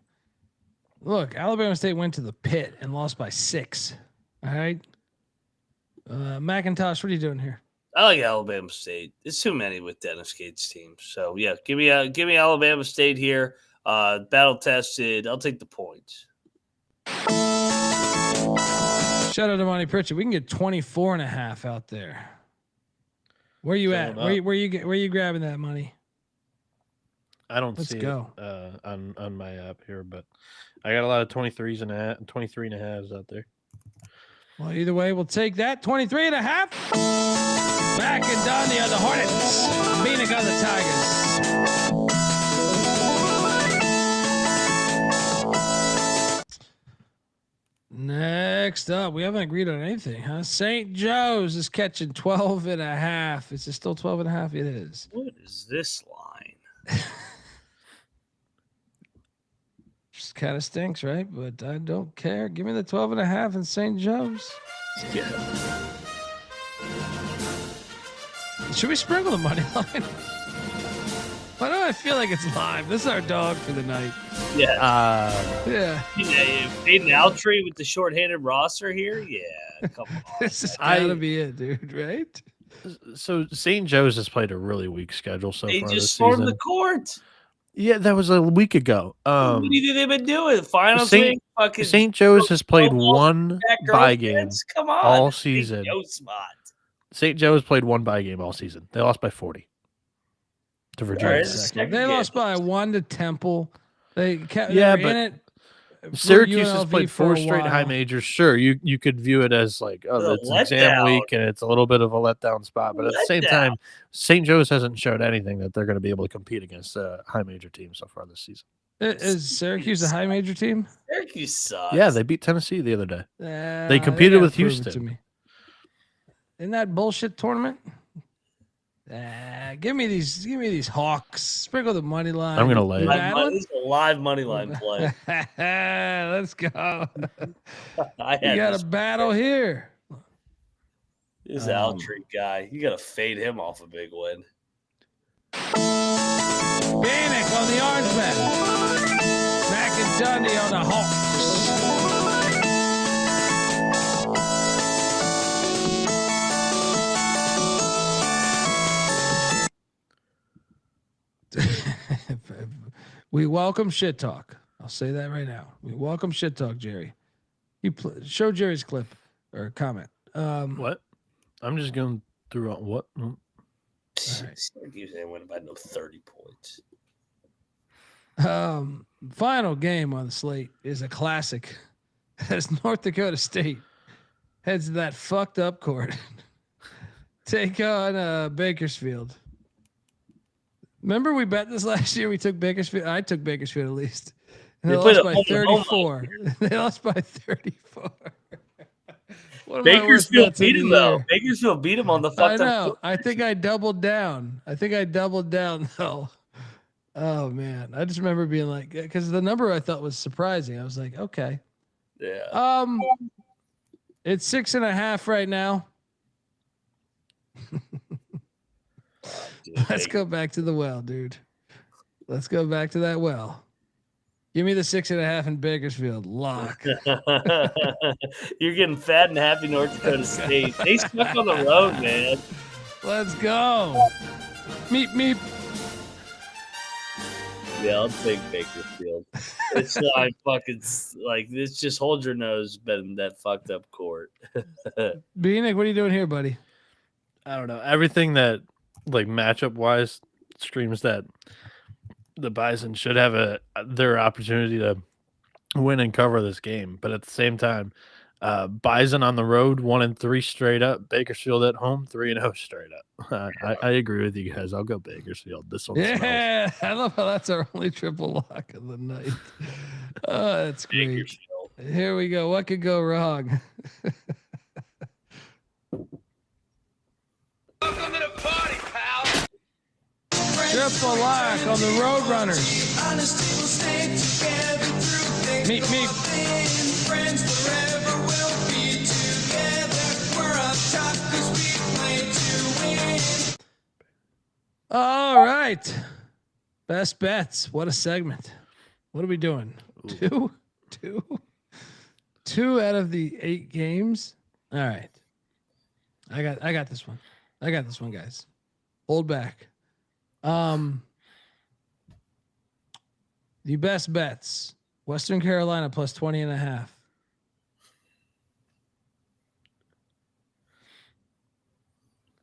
Look, Alabama State went to the pit and lost by 6. All right. McIntyre, what are you doing here? I like Alabama State. It's too many with Dennis Gates' team. So yeah, give me Alabama State here. Battle tested. I'll take the points. Shout out to Monty Pritchett. We can get 24.5 out there. Where you at? Where you grabbing that money? I don't see it on my app here, but I got a lot of 23s and 23.5s out there. Well, either way, we'll take that 23.5. Back and Dundee on the Hornets. Bieniek on the Tigers. Next up, we haven't agreed on anything, huh? St. Joe's is catching 12.5. Is it still 12.5? It is. What is this line? Just kind of stinks, right? But I don't care. Give me the 12.5 in St. Joe's. Should we sprinkle the money line? Why do I feel like it's live? This is our dog for the night. Yeah. Yeah. Fading Altry with the shorthanded roster here. Yeah. Come on. This has gotta be it, dude. Right? So St. Joe's has played a really weak schedule so They far just this stormed season. the court. Yeah, that was a week ago. What do you think they've been doing? Finals St. fucking St. Joe's has played one bye game Come on. all season. Joe spot. St. Joe's played one bye game all season. They lost by 40 to Virginia. They lost by 1 to Temple. They kept Yeah, in but it. Syracuse has UNLV played for 4 a straight while. high majors. Sure, you could view it as like, oh, it's exam letdown. week and it's a little bit of a letdown spot. But at the same time, St. Joe's hasn't showed anything that they're going to be able to compete against a high major team so far this season. Is Syracuse a high major team? Syracuse sucks. Yeah, they beat Tennessee the other day. They They competed gotta with prove it Houston. to me. In that bullshit tournament? Give me these Hawks. Sprinkle the money line. I'm gonna lay it. This is a live money line play. Let's go. I You had got this, a battle here. this Altry guy. You got to fade him off a big win. Bieniek on the orange man. Mac and Dundee on the Hawks. We welcome shit talk. I'll say that right now. We welcome shit talk, Jerry. Show Jerry's clip or comment. What? I'm just going through on what? Syracuse ain't winning by no 30 points. Final game on the slate is a classic as North Dakota State heads to that fucked up court. Take on Bakersfield. Remember we bet this last year? We took Bakersfield. I took Bakersfield at least. And they lost by 34. They lost by 34. Bakersfield beat him though. Bakersfield beat him on the fucked I know. up. I think I doubled down. Though. Oh man, I just remember being like, because the number I thought was surprising. I was like, okay. Yeah. It's 6.5 right now. Let's go back to the well, dude. Let's go back to that well. Give me the 6.5 in Bakersfield. Lock. You're getting fat and happy, North Dakota State. They stuck on the road, man. Let's go. Meep. Yeah, I'll take Bakersfield. It's not fucking like this. Just hold your nose, betting that fucked up court. Bieniek, what are you doing here, buddy? I don't know. Everything that like matchup wise screams that the Bison should have their opportunity to win and cover this game. But at the same time, Bison on the road 1-3 straight up. Bakersfield at home 3-0 straight up. I agree with you guys. I'll go Bakersfield. This one Yeah, I love how that's our only triple lock of the night. Oh, that's great. Here we go. What could go wrong? Welcome to the party, pal. Triple lock on the Roadrunners. Meet. All right. Best bets. What a segment. What are we doing? Ooh. Two out of the 8 games. All right. I got this one. Guys. Hold back. The best bets. Western Carolina plus 20.5.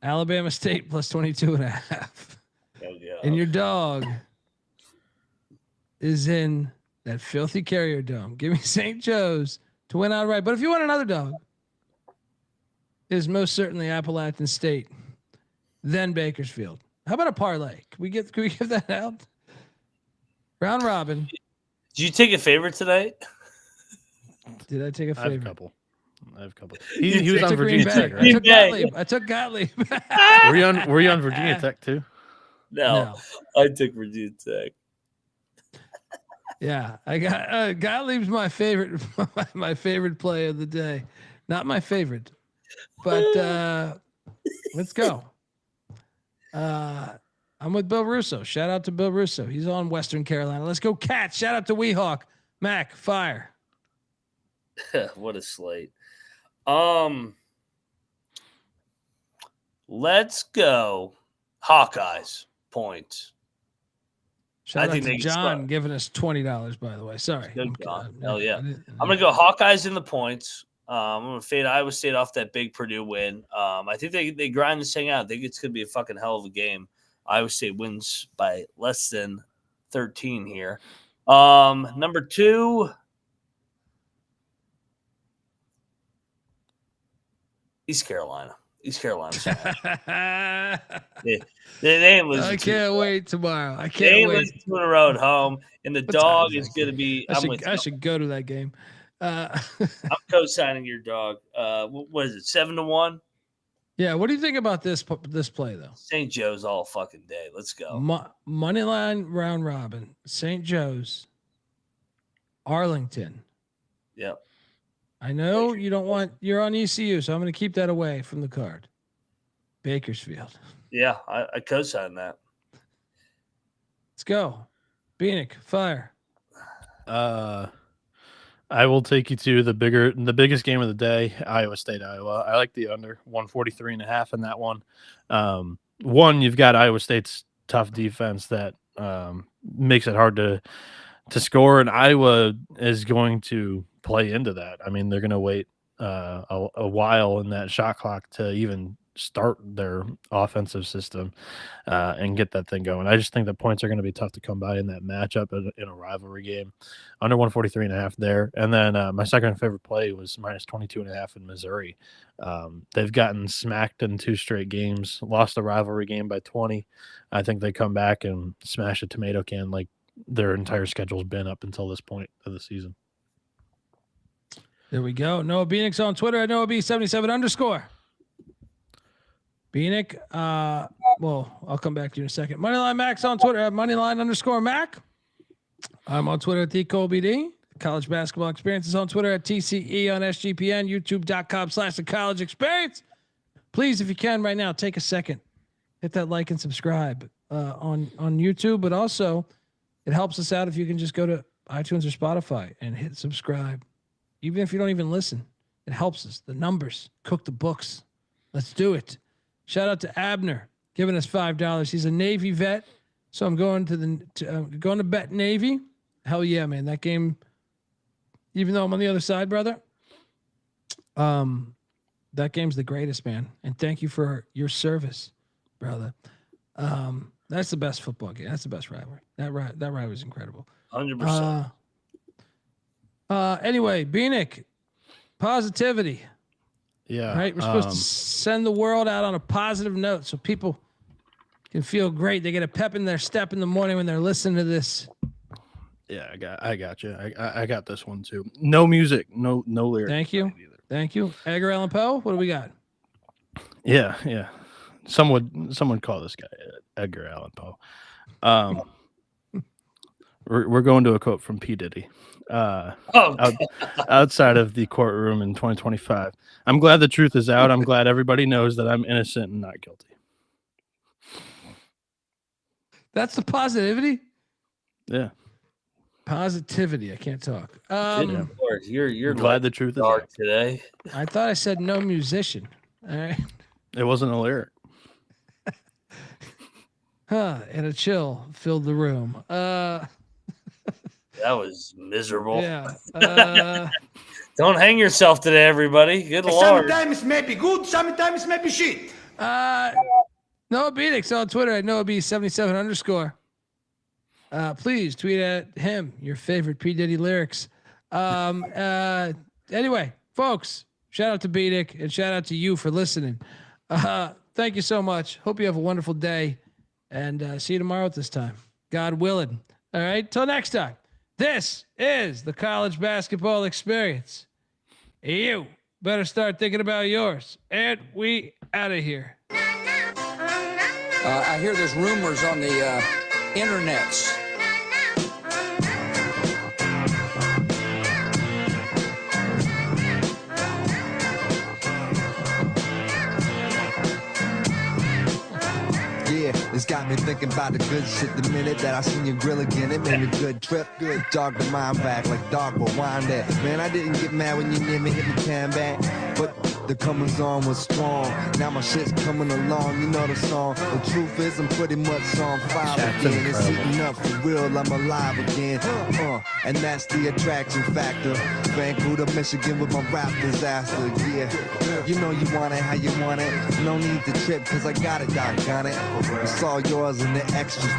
Alabama State plus 22.5. And your dog is in that filthy Carrier Dome. Give me St. Joe's to win outright. But if you want another dog, it is most certainly Appalachian State, then Bakersfield. How about a parlay? Can we give that out? Round robin. Did you take a favorite tonight? Did I take a favorite? I have a couple. He was on Virginia Tech, right? I took Gottlieb. Were you on Virginia Tech too? No. I took Virginia Tech. Yeah, I got Gottlieb's my favorite play of the day. Not my favorite, But let's go. I'm with Bill Russo. Shout out to Bill Russo. He's on Western Carolina. Let's go Cats. Shout out to Weehawk. Mac, fire. What a slate. Let's go Hawkeyes points. Shout out to John giving us $20, by the way. Sorry. Good, John. Hell yeah. I'm going to go Hawkeyes in the points. I'm going to fade Iowa State off that big Purdue win. I think they grind this thing out. I think it's going to be a fucking hell of a game. Iowa State wins by less than 13 here. Number 2, East Carolina. East Carolina. they ain't losing. I can't wait tomorrow. I can't wait. 2 in a row at home, and the dog is going to be. I should go to that game. I'm co-signing your dog. What is it? 7-1. Yeah. What do you think about this play though? St. Joe's all fucking day. Let's go. Money line round robin. St. Joe's. Arlington. Yep. I know you're on ECU, so I'm going to keep that away from the card. Bakersfield. Yeah, I co-sign that. Let's go. Bieniek, fire. I will take you to the biggest game of the day, Iowa State, Iowa. I like the under 143.5 in that one. One, you've got Iowa State's tough defense that makes it hard to score, and Iowa is going to play into that. I mean, they're going to wait a while in that shot clock to even start their offensive system and get that thing going. I just think the points are going to be tough to come by in that matchup in a rivalry game. Under 143.5 there. And then my second favorite play was minus 22.5 in Missouri. They've gotten smacked in 2 straight games, lost a rivalry game by 20. I think they come back and smash a tomato can like their entire schedule's been up until this point of the season. There we go. Noah Bieniek's on Twitter at NoahB77_. Bieniek, well, I'll come back to you in a second. Moneyline Max on Twitter at Moneyline_Mac. I'm on Twitter at the Colby D. College Basketball Experience is on Twitter at TCE on SGPN, YouTube.com/the College Experience. Please, if you can right now, take a second, hit that like and subscribe on YouTube, but also it helps us out if you can just go to iTunes or Spotify and hit subscribe. Even if you don't even listen, it helps us. The numbers, cook the books. Let's do it. Shout out to Abner giving us $5. He's a Navy vet, so I'm going going to bet Navy. Hell yeah, man! That game, even though I'm on the other side, brother, that game's the greatest, man. And thank you for your service, brother. That's the best football game. That's the best rivalry. That rivalry was incredible. 100%. Anyway, Bieniek, positivity. Yeah. Right. We're supposed to send the world out on a positive note so people can feel great. They get a pep in their step in the morning when they're listening to this. Yeah, I got you. I got this one too. No music, no lyrics. Thank you. Edgar Allan Poe. What do we got? Yeah. Someone call this guy Edgar Allan Poe. We're going to a quote from P. Diddy. Outside of the courtroom in 2025. I'm glad the truth is out. I'm glad everybody knows that I'm innocent and not guilty. That's the positivity. Yeah. Positivity. I can't talk. You're glad the truth is out today. I thought I said no musician. All right. It wasn't a lyric. And a chill filled the room. That was miserable. Yeah. Don't hang yourself today, everybody. Good Lord. Sometimes may be good, sometimes may be shit. Noah Bieniek's on Twitter at NoahB77_. Please tweet at him your favorite P. Diddy lyrics. Anyway, folks, shout out to Bieniek and shout out to you for listening. Thank you so much. Hope you have a wonderful day and see you tomorrow at this time. God willing. All right. Till next time. This is the College Basketball Experience. You better start thinking about yours. And we out of here. I hear there's rumors on the internets. Been thinking about the good shit the minute that I seen your grill again. It made me good trip, good dog the mind back like dog will wind that. Man, I didn't get mad when you near me hit me can back, but the comings on was strong. Now my shit's coming along, you know the song. The truth is I'm pretty much on fire again. It's heating up for real, I'm alive again. And that's the attraction factor. Vancouver, Michigan with my rap disaster, yeah. You know you want it how you want it. No need to trip, cause I got it, doggone it. It's all yours and the extras.